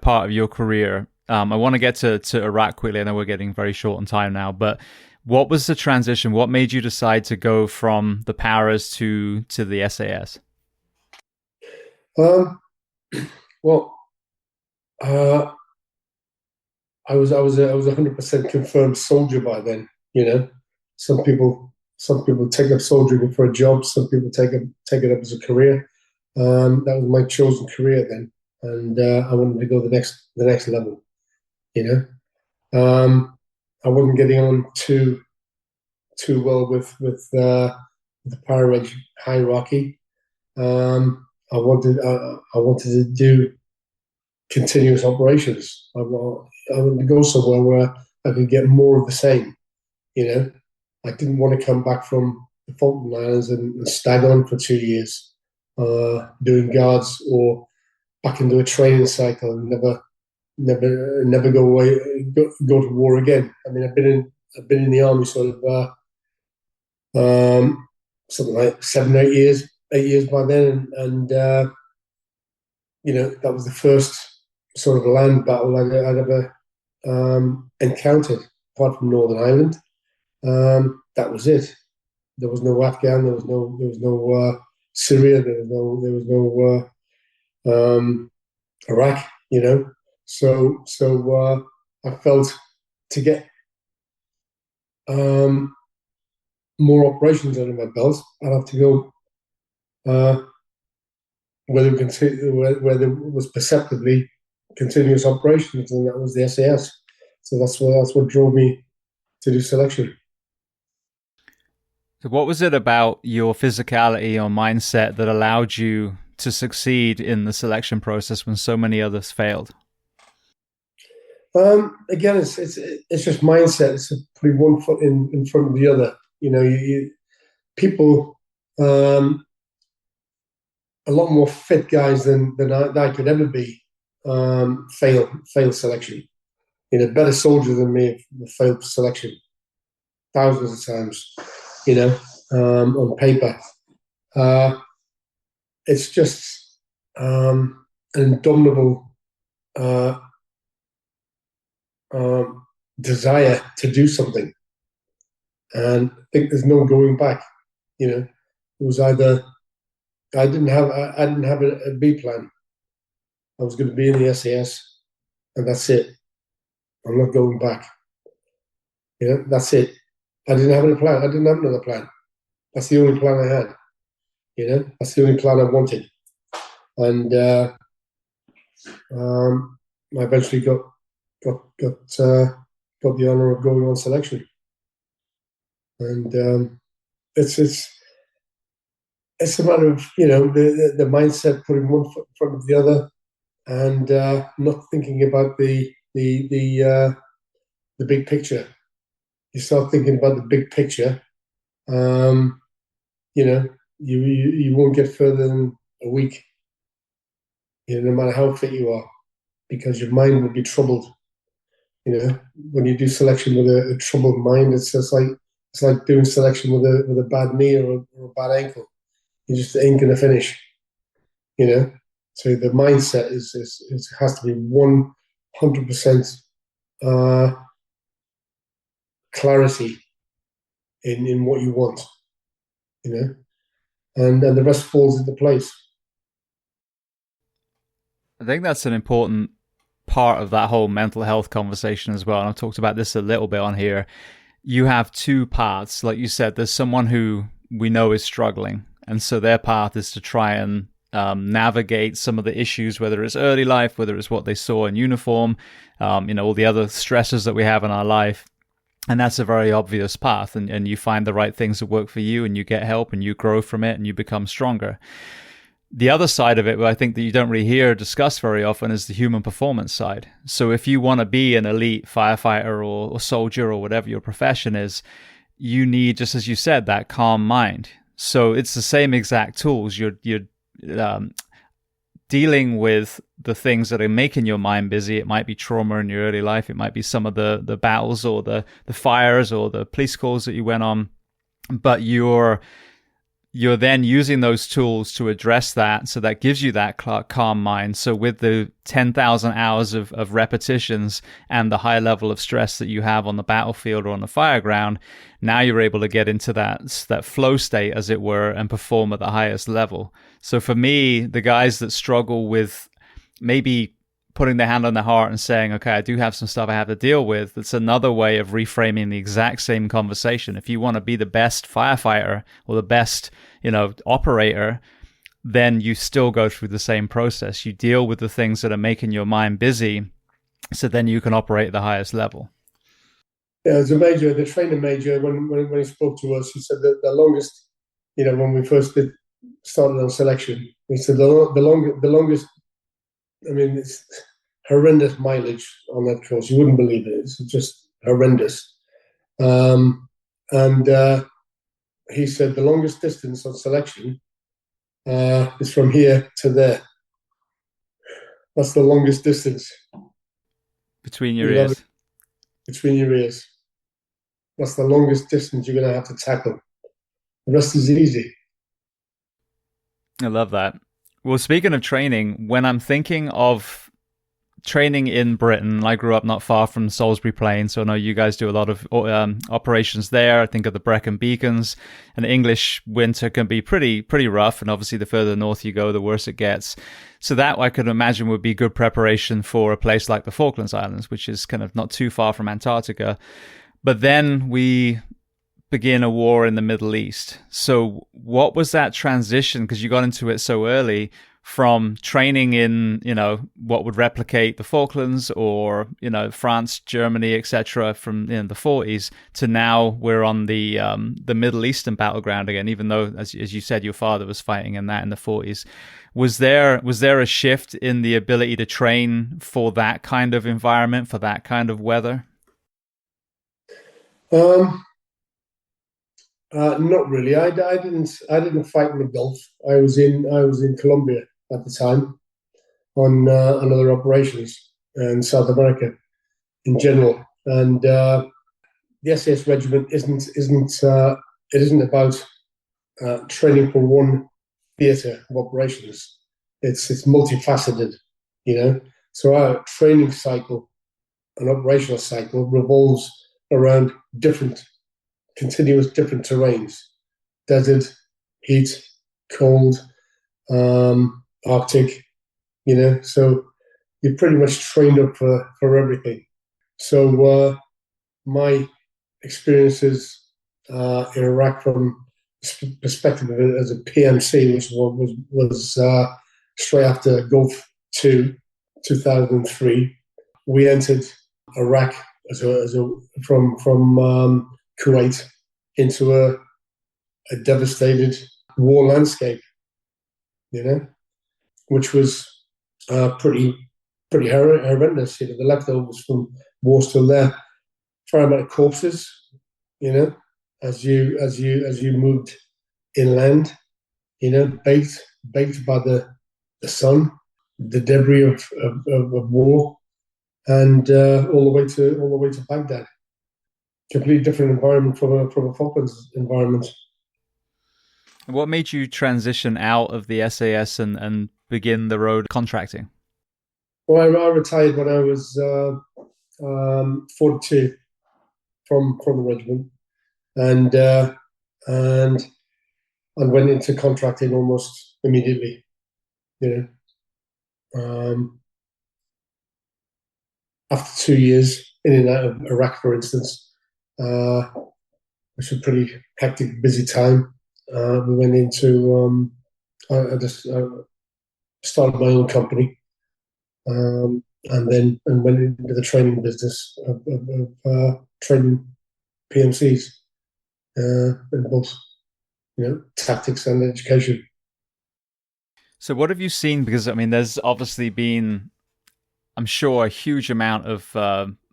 part of your career. I want to get to Iraq quickly. I know we're getting very short on time now, but what was the transition? What made you decide to go from the Paras to the SAS? Well, I was a 100% confirmed soldier by then. Some people take up soldiering for a job. Some people take it up as a career. That was my chosen career then, and I wanted to go the next level. I wasn't getting on too well with the Para hierarchy. I wanted to do continuous operations. I wanted to go somewhere where I could get more of the same. I didn't want to come back from the Falkland Islands and stag on for 2 years, doing guards, or back into a training cycle and never go away, go to war again. I mean, I've been in the army sort of something like 7 or 8 years by then, and that was the first sort of land battle I'd ever encountered, apart from Northern Ireland. That was it. There was no Afghan. There was no Syria. There was no Iraq. So I felt to get more operations under my belt, I'd have to go uh, where there was perceptibly continuous operations, and that was the SAS. So that's what drove me to do selection. So what was it about your physicality or mindset that allowed you to succeed in the selection process when so many others failed? Again, it's just mindset. It's putting one foot in front of the other. People, a lot more fit guys than I could ever be, fail selection. Better soldiers than me have failed selection thousands of times. On paper, it's just an indomitable desire to do something, and I think there's no going back. It was either I didn't have a B plan. I was going to be in the SAS, and that's it. I'm not going back. That's it. I didn't have another plan. I didn't have another plan. That's the only plan I had. That's the only plan I wanted, and I eventually got the honor of going on selection, and it's a matter of the mindset, putting one foot in front of the other, and not thinking about the big picture. You start thinking about the big picture, you won't get further than a week. No matter how fit you are, because your mind will be troubled. When you do selection with a troubled mind, it's like doing selection with a bad knee or a bad ankle. You just ain't gonna finish. So the mindset has to be 100% clarity in what you want. And the rest falls into place. I think that's an important part of that whole mental health conversation as well. And I've talked about this a little bit on here. You have two paths. Like you said, there's someone who we know is struggling. And so their path is to try and navigate some of the issues, whether it's early life, whether it's what they saw in uniform, all the other stresses that we have in our life. And that's a very obvious path. And you find the right things that work for you, and you get help, and you grow from it, and you become stronger. The other side of it, I think that you don't really hear discussed very often, is the human performance side. So if you want to be an elite firefighter or soldier or whatever your profession is, you need, just as you said, that calm mind. So it's the same exact tools. You're dealing with the things that are making your mind busy. It might be trauma in your early life. It might be some of the battles or the fires or the police calls that you went on. But you're then using those tools to address that. So that gives you that calm mind. So with the 10,000 hours of repetitions and the high level of stress that you have on the battlefield or on the fireground, now you're able to get into that flow state, as it were, and perform at the highest level. So for me, the guys that struggle with maybe putting their hand on their heart and saying, okay, I do have some stuff I have to deal with, it's another way of reframing the exact same conversation. If you want to be the best firefighter or the best, operator, then you still go through the same process. You deal with the things that are making your mind busy, so then you can operate at the highest level. Yeah, as a major, the training major, when he spoke to us, he said that the longest, when we first started on selection, he said the longest, it's horrendous mileage on that course. You wouldn't believe it. It's just horrendous. And he said the longest distance on selection is from here to there. That's the longest distance. Between your ears. Between your ears. That's the longest distance you're going to have to tackle. The rest is easy. I love that. Well, speaking of training, when I'm thinking of training in Britain. I grew up not far from Salisbury Plain, so I know you guys do a lot of operations there. I think of the Brecon Beacons. And English winter can be pretty rough, and obviously the further north you go, the worse it gets. So that I could imagine would be good preparation for a place like the Falklands Islands, which is kind of not too far from Antarctica. But then we begin a war in the Middle East. So what was that transition? Because you got into it so early, from training in, what would replicate the Falklands or, France, Germany, etc. from the 40s to now we're on the Middle Eastern battleground again, even though, as you said, your father was fighting in the 40s. Was there a shift in the ability to train for that kind of environment, for that kind of weather? Not really. I didn't fight in the Gulf. I was in Colombia at the time on other operations in South America in general. And the SAS regiment isn't about training for one theatre of operations. It's multifaceted, So our training cycle, an operational cycle, revolves around continuous different terrains: desert, heat, cold, Arctic, so you're pretty much trained up for everything. So my experiences in Iraq, from the perspective of it as a PMC, which was straight after Gulf 2, 2003, we entered Iraq from Kuwait into a devastated war landscape, which was pretty horrendous. The leftovers from war still there. Fair amount of corpses, as you moved inland, baked by the sun, the debris of war, and all the way to Baghdad. Completely different environment from a Falklands environment. What made you transition out of the SAS and begin the road contracting? Well, I retired when I was 42 from the regiment, and went into contracting almost immediately. After 2 years in and out of Iraq, for instance, which was a pretty hectic, busy time. We went into, I just started my own company, and went into the training business of training PMCs in both, tactics and education. So what have you seen? Because, there's obviously been, I'm sure, a huge amount of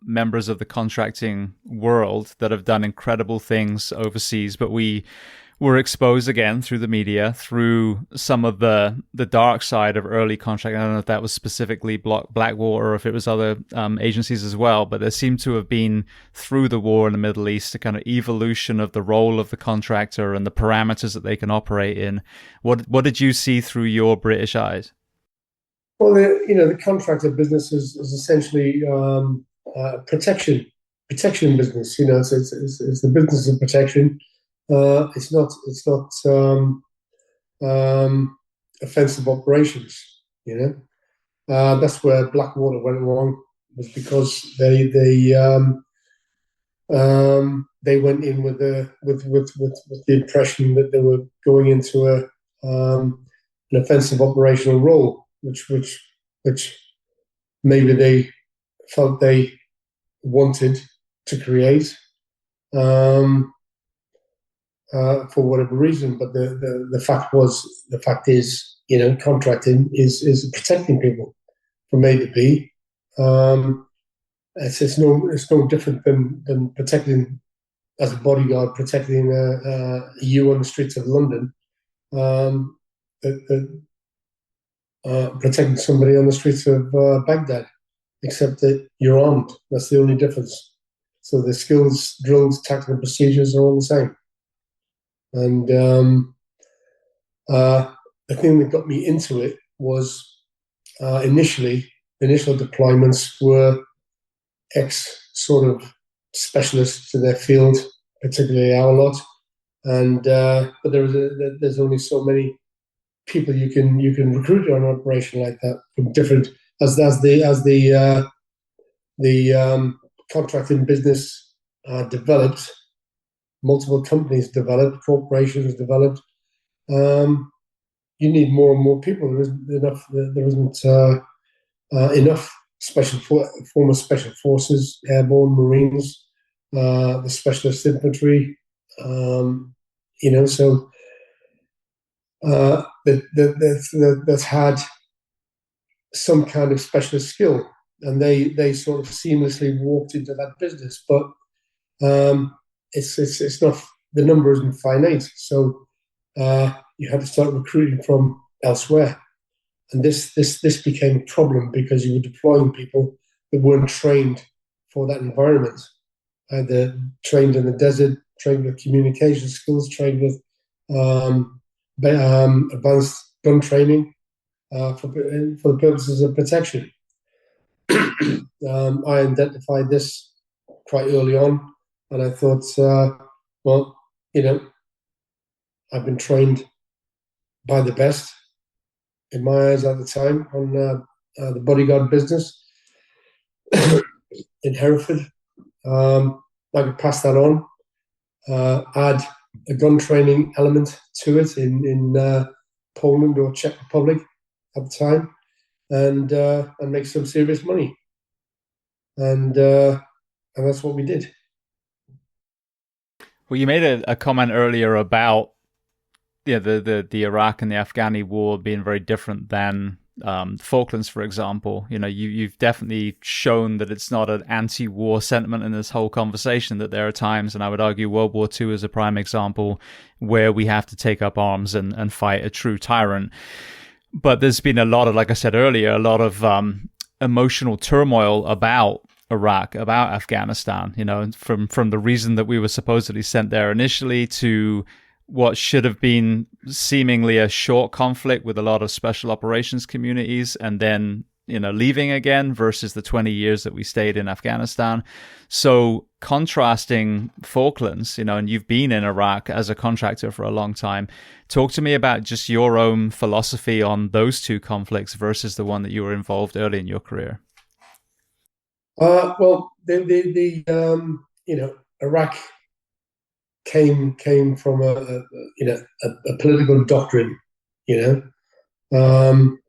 members of the contracting world that have done incredible things overseas, but we were exposed again through the media, through some of the dark side of early contracting. I don't know if that was specifically Blackwater or if it was other agencies as well, but there seemed to have been, through the war in the Middle East, a kind of evolution of the role of the contractor and the parameters that they can operate in. What did you see through your British eyes? Well, the contractor business is essentially protection business. It's the business of protection. It's not offensive operations. That's where Blackwater went wrong, was because they went in with the impression that they were going into an offensive operational role, which maybe they felt they wanted to create. For whatever reason, but the fact is, contracting is protecting people from A to B. It's no different than protecting, as a bodyguard, protecting you on the streets of London, protecting somebody on the streets of Baghdad, except that you're armed. That's the only difference. So the skills, drills, tactical procedures are all the same. And the thing that got me into it was initially initial deployments were ex sort of specialists to their field, particularly our lot. And but there's only so many people you can recruit on an operation like that from different as the contracting business developed, multiple companies developed, corporations developed. You need more and more people. There isn't enough. There isn't enough former special forces, airborne, Marines, the specialist infantry. So that's had some kind of specialist skill, and they sort of seamlessly walked into that business. But it's not, the number isn't finite, so you had to start recruiting from elsewhere, and this became a problem because you were deploying people that weren't trained for that environment, either trained in the desert, trained with communication skills, trained with advanced gun training for the purposes of protection. I identified this quite early on, and I thought, well, I've been trained by the best in my eyes at the time on the bodyguard business in Hereford. I could pass that on, add a gun training element to it in Poland or Czech Republic at the time, and make some serious money. And that's what we did. Well, you made a comment earlier about the Iraq and the Afghani war being very different than Falklands, for example. You've definitely shown that it's not an anti-war sentiment in this whole conversation, that there are times, and I would argue World War II is a prime example, where we have to take up arms and fight a true tyrant. But there's been a lot of, like I said earlier, a lot of emotional turmoil about Iraq, about Afghanistan, from the reason that we were supposedly sent there initially to what should have been seemingly a short conflict with a lot of special operations communities, and then, leaving again, versus the 20 years that we stayed in Afghanistan. So contrasting Falklands, and you've been in Iraq as a contractor for a long time. Talk to me about just your own philosophy on those two conflicts versus the one that you were involved early in your career. Well, Iraq came from a political doctrine,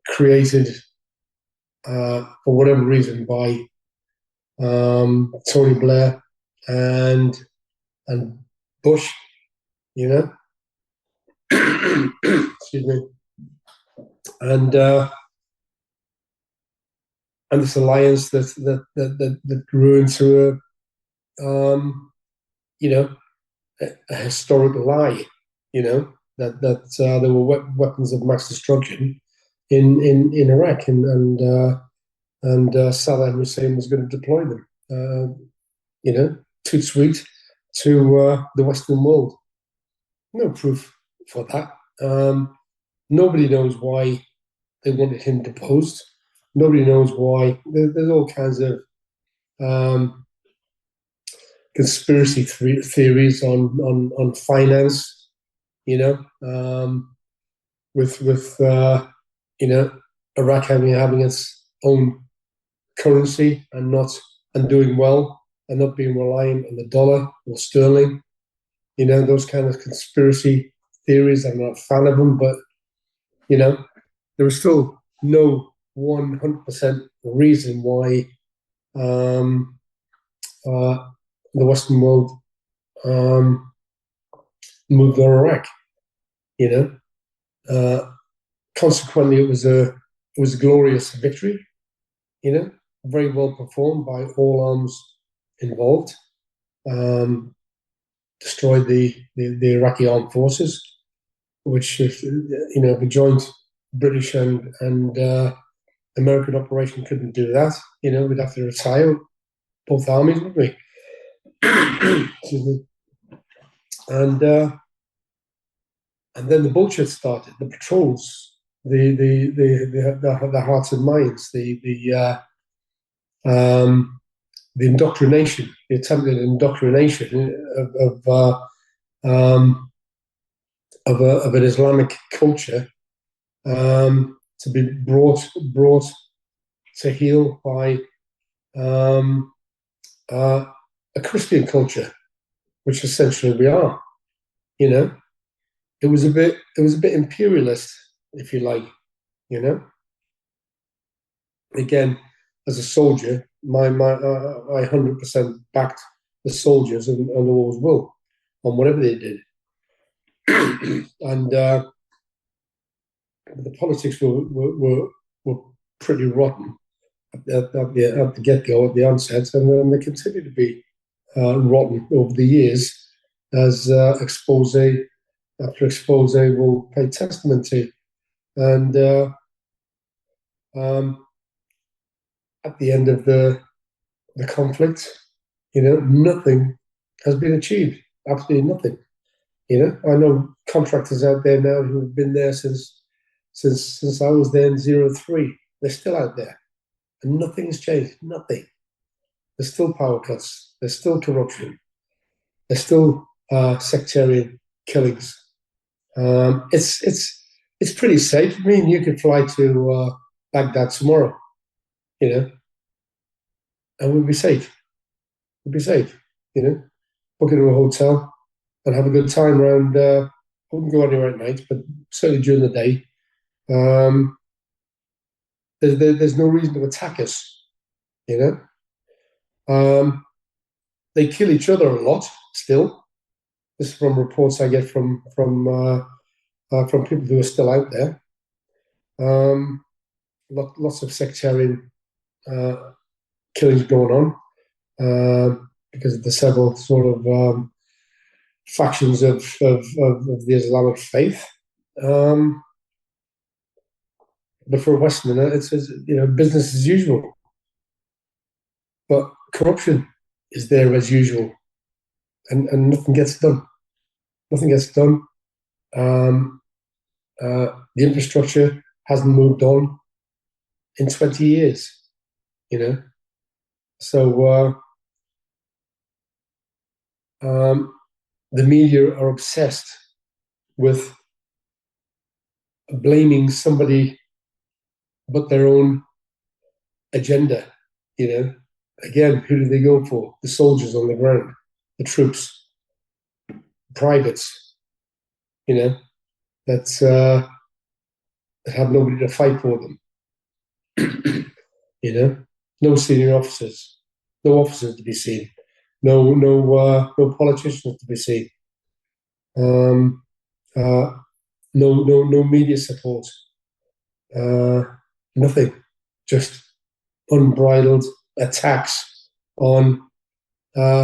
created for whatever reason by Tony Blair and Bush, excuse me, and this alliance that grew into a historic lie, that there were weapons of mass destruction in Iraq, and Saddam Hussein was going to deploy them, tout sweet to the Western world. No proof for that. Nobody knows why they wanted him deposed. Nobody knows why. There's all kinds of conspiracy theories on finance, with Iraq having its own currency and doing well and not being reliant on the dollar or sterling. Those kind of conspiracy theories. I'm not a fan of them, but there was still no 100% reason why the Western world moved on Iraq. Consequently, it was a glorious victory. Very well performed by all arms involved. Destroyed the Iraqi armed forces, which, if the joint British and American operation couldn't do that, we'd have to retire both armies, wouldn't we? Excuse me. And then the bullshit started. The patrols the hearts and minds, the indoctrination, the attempted indoctrination of an Islamic culture, to be brought to heel by a Christian culture, which essentially we are. You know, it was a bit imperialist, if you like. You know, again, as a soldier, I 100% backed the soldiers, and always will, on whatever they did. And the politics were pretty rotten at the get-go, at the onset, and then they continue to be rotten over the years, as expose after expose will pay testament to. And at the end of the conflict, nothing has been achieved. Absolutely nothing. I know contractors out there now who have been there since I was there in 03. They're still out there, and nothing's changed. Nothing. There's still power cuts. There's still corruption. There's still sectarian killings. It's pretty safe. I mean, you could fly to Baghdad tomorrow, and we'd be safe. We'd be safe. Book into a hotel and have a good time around. I wouldn't go anywhere at night, but certainly during the day. There's no reason to attack us. They kill each other a lot still. This is from reports I get from people who are still out there. Lots of sectarian killings going on because of the several sort of factions of the Islamic faith. But for a Westerner, it's business as usual. But corruption is there as usual, and nothing gets done. Nothing gets done. The infrastructure hasn't moved on in 20 years. So the media are obsessed with blaming somebody but their own agenda. Again, who do they go for? The soldiers on the ground, the troops, privates, that have nobody to fight for them. No senior officers, no officers to be seen, no politicians to be seen, no media support, nothing, just unbridled attacks on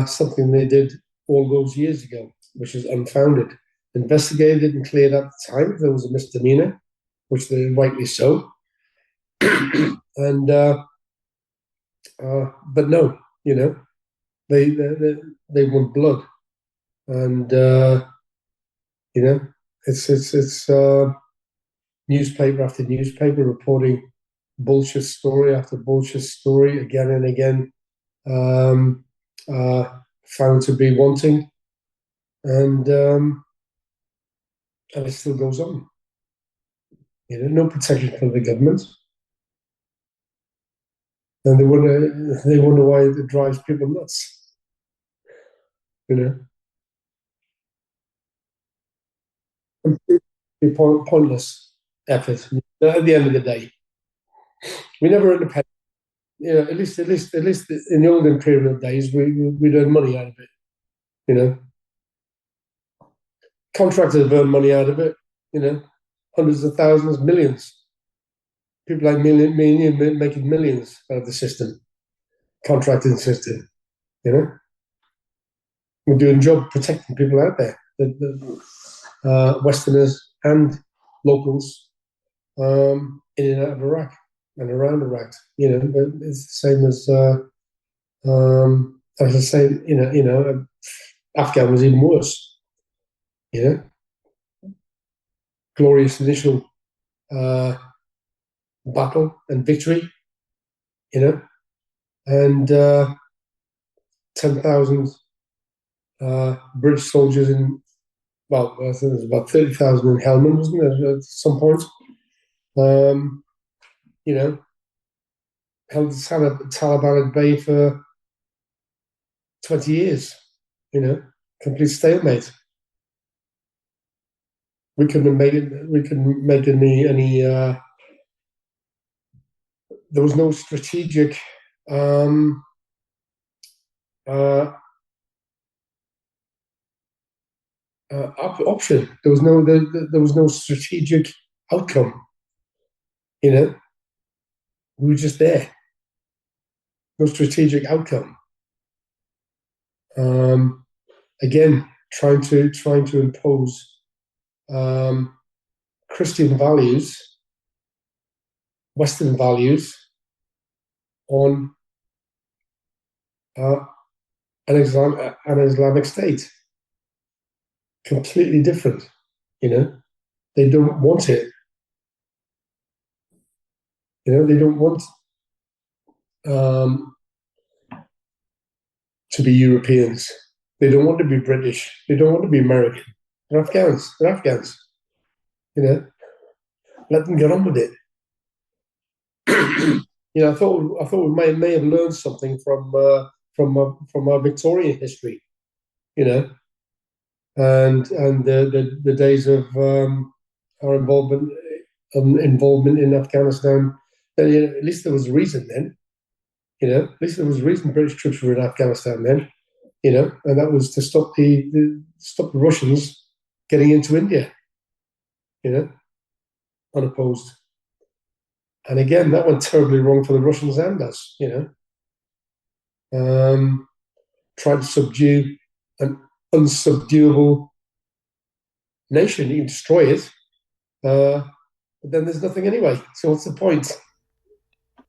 something they did all those years ago, which is unfounded. Investigated and cleared at the time. There was a misdemeanor, which they rightly so. And but no, they want blood, and it's newspaper after newspaper reporting bullshit story after bullshit story again and again, found to be wanting, and it still goes on. No protection from the government, and they wonder why it drives people nuts. Completely pointless effort. At the end of the day, we never independent. At least in the old imperial days, we'd earn money out of it. Contractors have earned money out of it. Hundreds of thousands, millions. People like me making millions out of the system, contracting system. We're doing a job protecting people out there, the Westerners and locals, in and out of Iraq and around Iraq. But it's the same as I say. Afghan was even worse. Glorious initial battle and victory, and 10,000 British soldiers in, well, I think it was about 30,000 in Helmand, wasn't there, at some point? Held the Taliban at bay for 20 years, complete stalemate. We couldn't make any there was no strategic option. There was no strategic outcome. We were just there. No strategic outcome. Again, trying to impose Christian values, Western values, on an Islamic State. Completely different. They don't want it. They don't want to be Europeans. They don't want to be British. They don't want to be American. They're Afghans. Let them get on with it. I thought we may have learned something from our Victorian history, and the days of our involvement in Afghanistan. At least there was a reason then. At least there was a reason British troops were in Afghanistan then. And that was to stop the Russians getting into India. Unopposed. And again, that went terribly wrong for the Russians and us. Tried to subdue an unsubduable nation. You can destroy it, but then there's nothing anyway. So what's the point?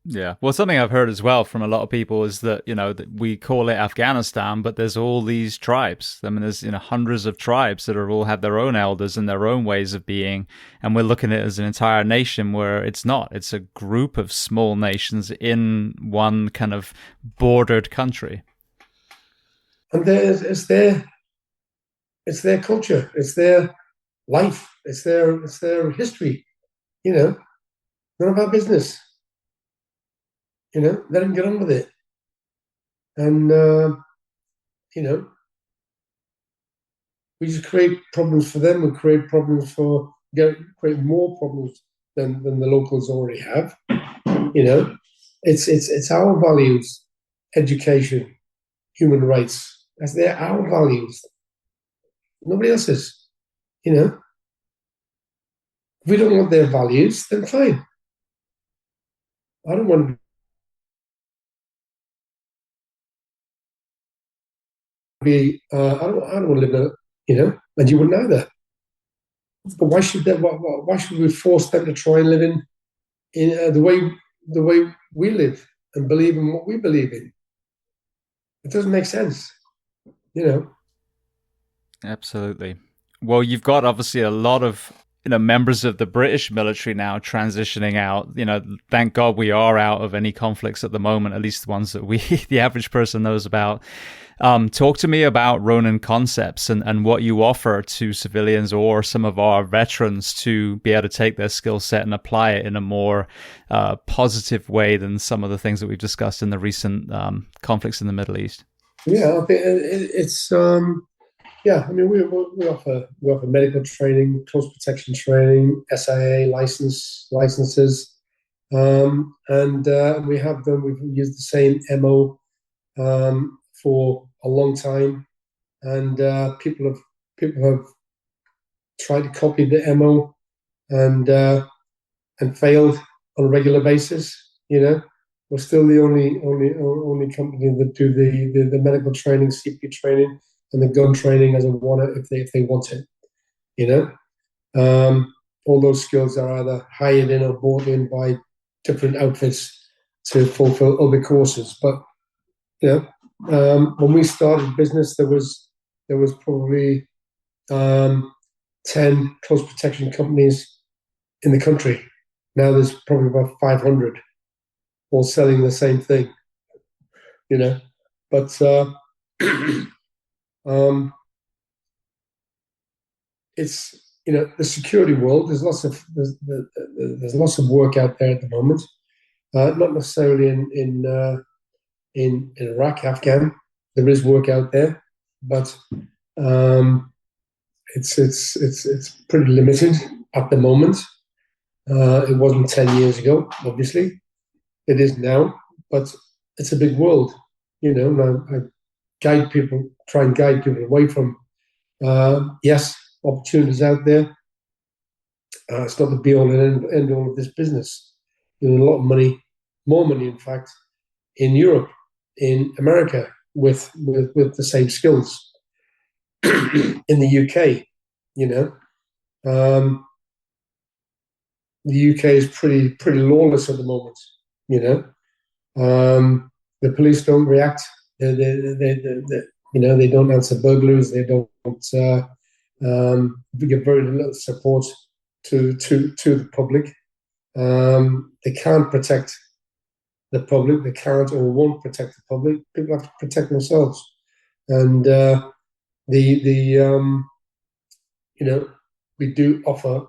Yeah. Well, something I've heard as well from a lot of people is that, that we call it Afghanistan, but there's all these tribes. I mean, there's, hundreds of tribes that all have their own elders and their own ways of being. And we're looking at it as an entire nation where it's not. It's a group of small nations in one kind of bordered country. And it's their culture. It's their life. It's their history. None of our business. Let them get on with it. And, we just create problems for them and create more problems than the locals already have. It's our values, education, human rights. They're our values. Nobody else's. If we don't want their values, then fine. I don't want to be. I don't want to live in and you wouldn't either. But why should we force them to try and live in the way we live and believe in what we believe in? It doesn't make sense. Absolutely. Well, you've got obviously a lot of members of the British military now transitioning out. Thank God we are out of any conflicts at the moment, at least the ones that the average person knows about. Talk to me about Ronin concepts and what you offer to civilians or some of our veterans to be able to take their skill set and apply it in a more positive way than some of the things that we've discussed in the recent conflicts in the Middle East. Yeah, I think it's yeah. I mean, we offer medical training, close protection training, SIA licenses, and we have them. We've used the same MO for a long time, and people have tried to copy the MO and failed on a regular basis. We're still the only company that do the medical training, CP training, and the gun training as a warrant if they want it. All those skills are either hired in or bought in by different outfits to fulfill other courses. But when we started business, there was probably 10 close protection companies in the country. Now there's probably about 500 all selling the same thing, you know. But it's, you know, the security world. There's lots of work out there at the moment. Not necessarily in Iraq, Afghan. There is work out there, but it's pretty limited at the moment. It wasn't 10 years ago, obviously. It is now, but it's a big world, you know. And I try and guide people away from, yes, opportunities out there. It's not the be all and end all of this business. There's a lot of money, more money, in fact, in Europe, in America, with the same skills. In the UK, you know, the UK is pretty lawless at the moment. You know, the police don't react. They you know, they don't answer burglaries. They don't. We give very little support to the public. They can't protect the public. They can't or won't protect the public. People have to protect themselves. And you know, we do offer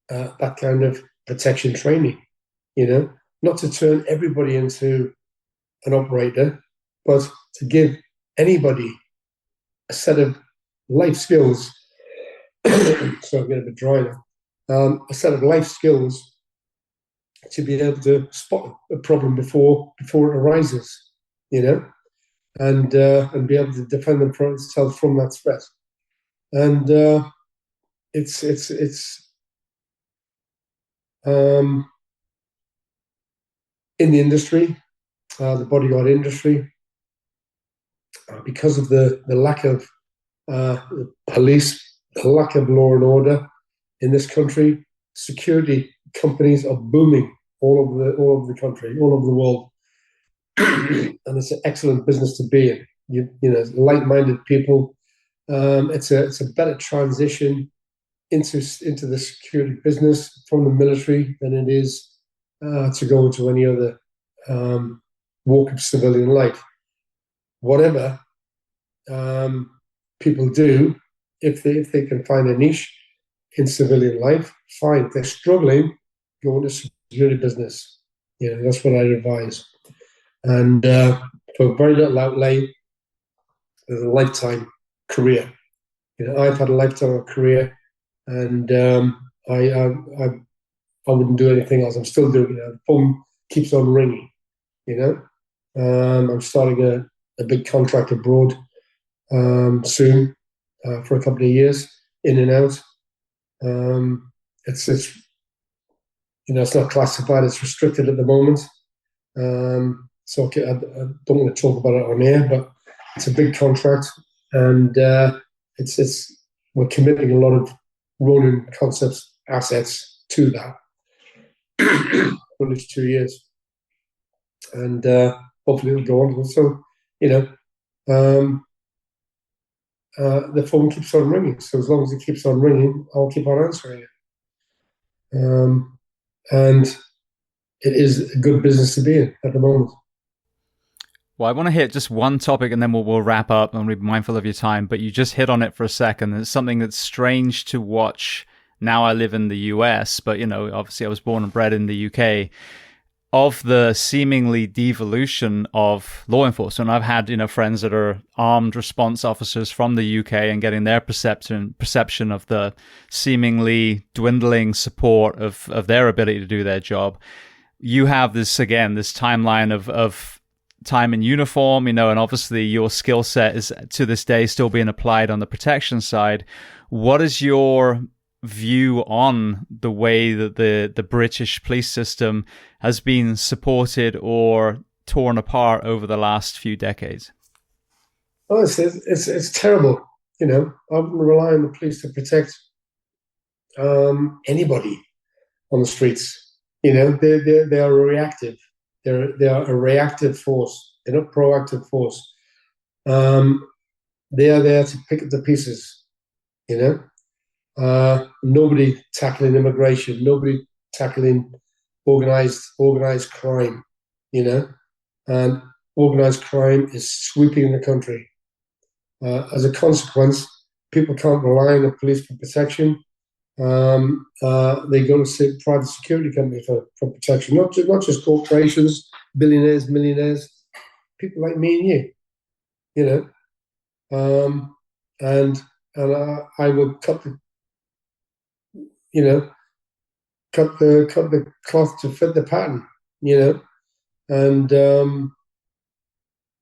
that kind of protection training, you know, not to turn everybody into an operator, but to give anybody a set of life skills. So I'm getting a bit dry now. A set of life skills to be able to spot a problem before it arises, you know, and be able to defend themselves from that threat. And it's in the industry, the bodyguard industry, because of the lack of police, the lack of law and order in this country, security companies are booming all over the country, all over the world, and it's an excellent business to be in. You know, like-minded people. It's a better transition into the security business from the military than it is to go into any other walk of civilian life. Whatever people do, if they can find a niche in civilian life, fine. If they're struggling, go into security business. You know, that's what I advise. And for very little outlay, there's a lifetime career. You know, I've had a lifetime career, and I wouldn't do anything else. I'm still doing it. The phone keeps on ringing. You know, I'm starting a big contract abroad soon for a couple of years, in and out. It's you know, it's not classified. It's restricted at the moment. So I don't want to talk about it on air, but it's a big contract, and we're committing a lot of Ronin concepts assets to that for at least 2 years, and hopefully it'll go on. So, you know, the phone keeps on ringing. So as long as it keeps on ringing, I'll keep on answering it. And it is a good business to be in at the moment. Well, I want to hit just one topic and then we'll wrap up and we'll be mindful of your time. But you just hit on it for a second. It's something that's strange to watch. Now I live in the US, but, you know, obviously I was born and bred in the UK. Of the seemingly devolution of law enforcement, I've had, you know, friends that are armed response officers from the UK and getting their perception of the seemingly dwindling support of their ability to do their job. You have this timeline of time in uniform, you know, and obviously your skill set is to this day still being applied on the protection side. What is your view on the way that the British police system has been supported or torn apart over the last few decades? Well, it's terrible. You know, I wouldn't rely on the police to protect anybody on the streets. You know, they are reactive. They are a reactive force. They're not proactive force. They are there to pick up the pieces. You know, Nobody tackling immigration, nobody tackling organized crime, and organized crime is sweeping the country. As a consequence, people can't rely on the police for protection. They go to private security companies for protection, not just corporations, billionaires, millionaires, people like me and you, and I will cut the cloth to fit the pattern, and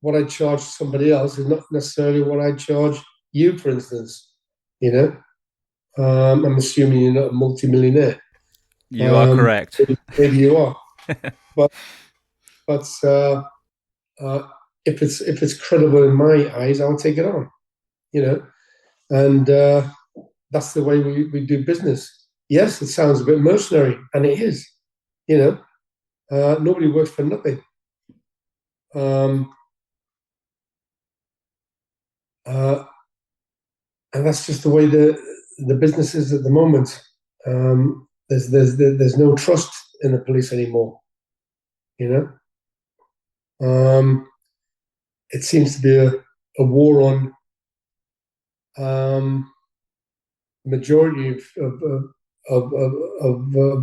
what I charge somebody else is not necessarily what I charge you, for instance. I'm assuming you're not a multimillionaire. You are correct. Maybe you are, but if it's credible in my eyes, I'll take it on. And that's the way we do business. Yes, it sounds a bit mercenary, and it is. Nobody works for nothing. And that's just the way the business is at the moment. There's no trust in the police anymore. It seems to be a war on majority of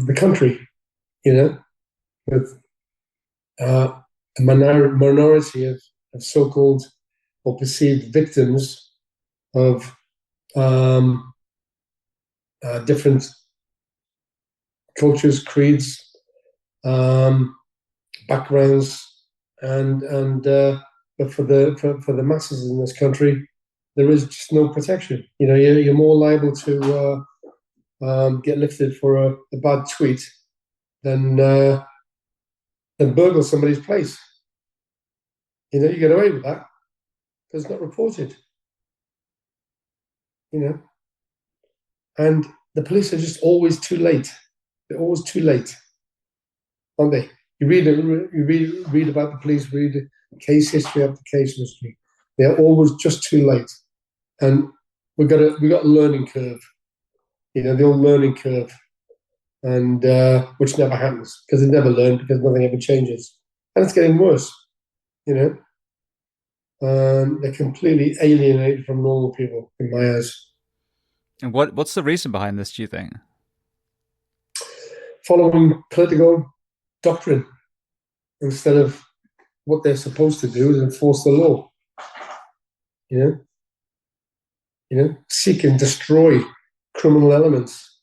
the country. With a minority of so-called or perceived victims of different cultures, creeds, backgrounds, and but for the masses in this country, there is just no protection. You're more liable to get lifted for a bad tweet than burgle somebody's place. You get away with that because it's not reported. And the police are just always too late. They're always too late, aren't they? You read about the police, read the case history after case history. They're always just too late, and we got a learning curve. The old learning curve, and which never happens because they never learn because nothing ever changes, and it's getting worse. They're completely alienated from normal people in my eyes. And what's the reason behind this, do you think? Following political doctrine instead of what they're supposed to do is enforce the law. Seek and destroy criminal elements,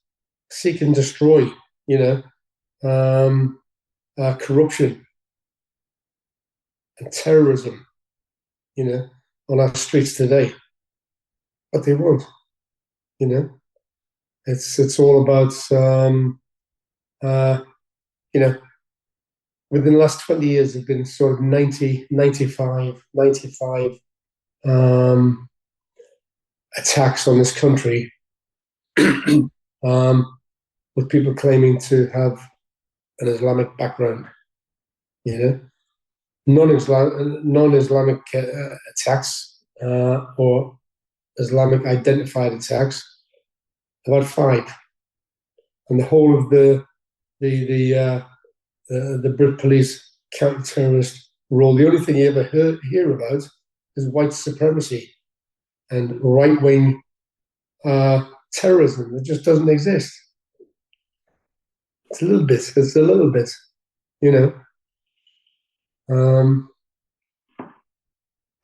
seek and destroy, corruption and terrorism, on our streets today. But they won't. It's all about within the last 20 years, there's been sort of 95 attacks on this country, with people claiming to have an Islamic background. Non-Islamic attacks or Islamic identified attacks, about 5, and the whole of the Brit police counter-terrorist role. The only thing you ever hear about is white supremacy and right-wing terrorism. It just doesn't exist. It's a little bit,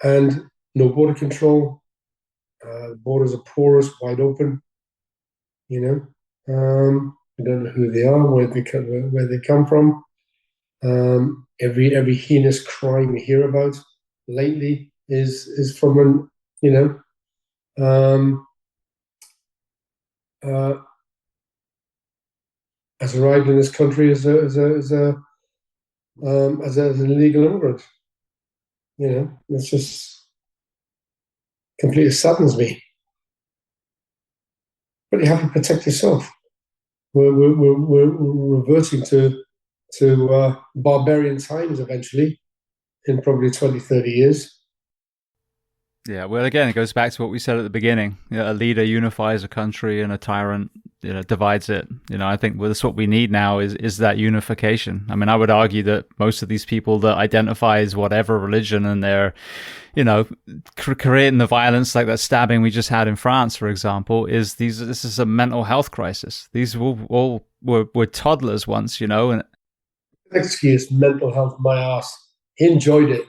and no border control. Borders are porous, wide open. We don't know who they are, where they come from. Every heinous crime we hear about lately is from has arrived in this country as an illegal immigrant. It's just completely saddens me. But you have to protect yourself. We're reverting to barbarian times eventually, in probably 20, 30 years. Yeah, well, again, it goes back to what we said at the beginning. You know, a leader unifies a country, and a tyrant, divides it. I think that's what we need now is that unification. I mean, I would argue that most of these people that identify as whatever religion, and they're, creating the violence like that stabbing we just had in France, for example, this is a mental health crisis. These all were toddlers once, and excuse mental health, my ass. He enjoyed it.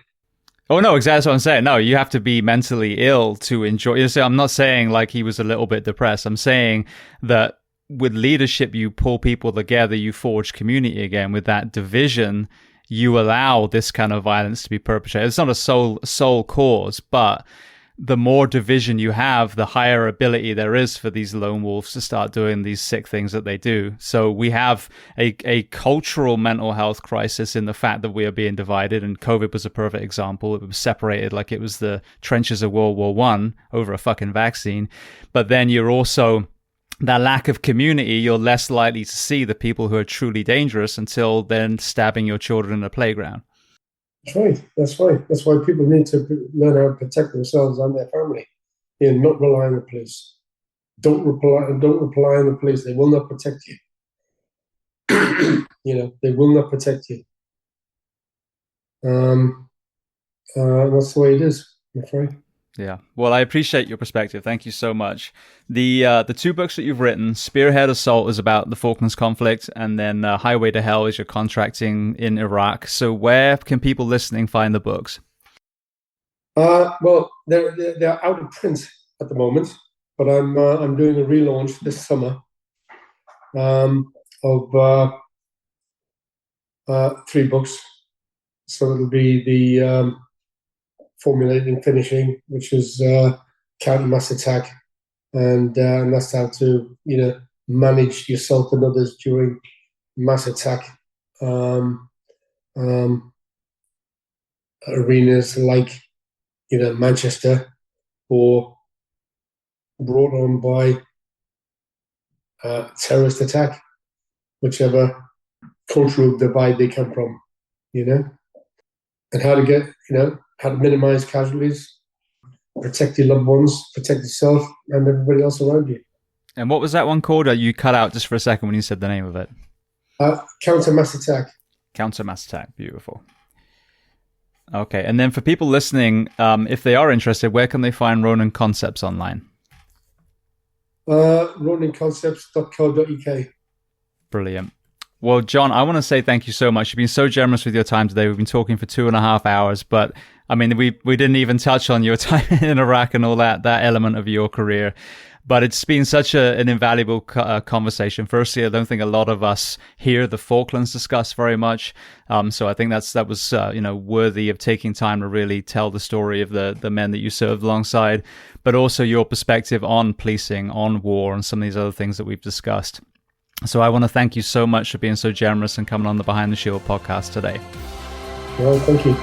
Oh, no, exactly. That's what I'm saying. No, you have to be mentally ill to enjoy. I'm not saying like he was a little bit depressed. I'm saying that with leadership, you pull people together, you forge community again. With that division, you allow this kind of violence to be perpetrated. It's not a sole cause, but the more division you have, the higher ability there is for these lone wolves to start doing these sick things that they do. So we have a cultural mental health crisis in the fact that we are being divided, and COVID was a perfect example. It was separated like it was the trenches of World War I over a fucking vaccine. But then you're also, that lack of community, you're less likely to see the people who are truly dangerous until then stabbing your children in a playground. That's right. That's right. That's why people need to learn how to protect themselves and their family. Not rely on the police. Don't rely on the police. They will not protect you. They will not protect you. That's the way it is, I'm afraid. Yeah. Well, I appreciate your perspective. Thank you so much. The two books that you've written, Spearhead Assault is about the Falklands conflict, and then Highway to Hell is your contracting in Iraq. So where can people listening find the books? Well, they're out of print at the moment, but I'm doing a relaunch this summer of 3 books. So it'll be the formulating, finishing, which is counter mass attack, and that's how to manage yourself and others during mass attack arenas like Manchester, or brought on by terrorist attack, whichever cultural divide they come from, and how to get how to minimize casualties, protect your loved ones, protect yourself and everybody else around you. And what was that one called? You cut out just for a second when you said the name of it. Counter mass attack. Counter mass attack. Beautiful. Okay. And then for people listening, if they are interested, where can they find Ronin Concepts online? roninconcepts.co.uk. Brilliant. Well, John, I want to say thank you so much. You've been so generous with your time today. We've been talking for 2.5 hours, but I mean, we didn't even touch on your time in Iraq and all that element of your career. But it's been such an invaluable conversation. Firstly, I don't think a lot of us hear the Falklands discussed very much. So I think that was worthy of taking time to really tell the story of the men that you served alongside, but also your perspective on policing, on war, and some of these other things that we've discussed. So I want to thank you so much for being so generous and coming on the Behind the Shield podcast today. Well, thank you.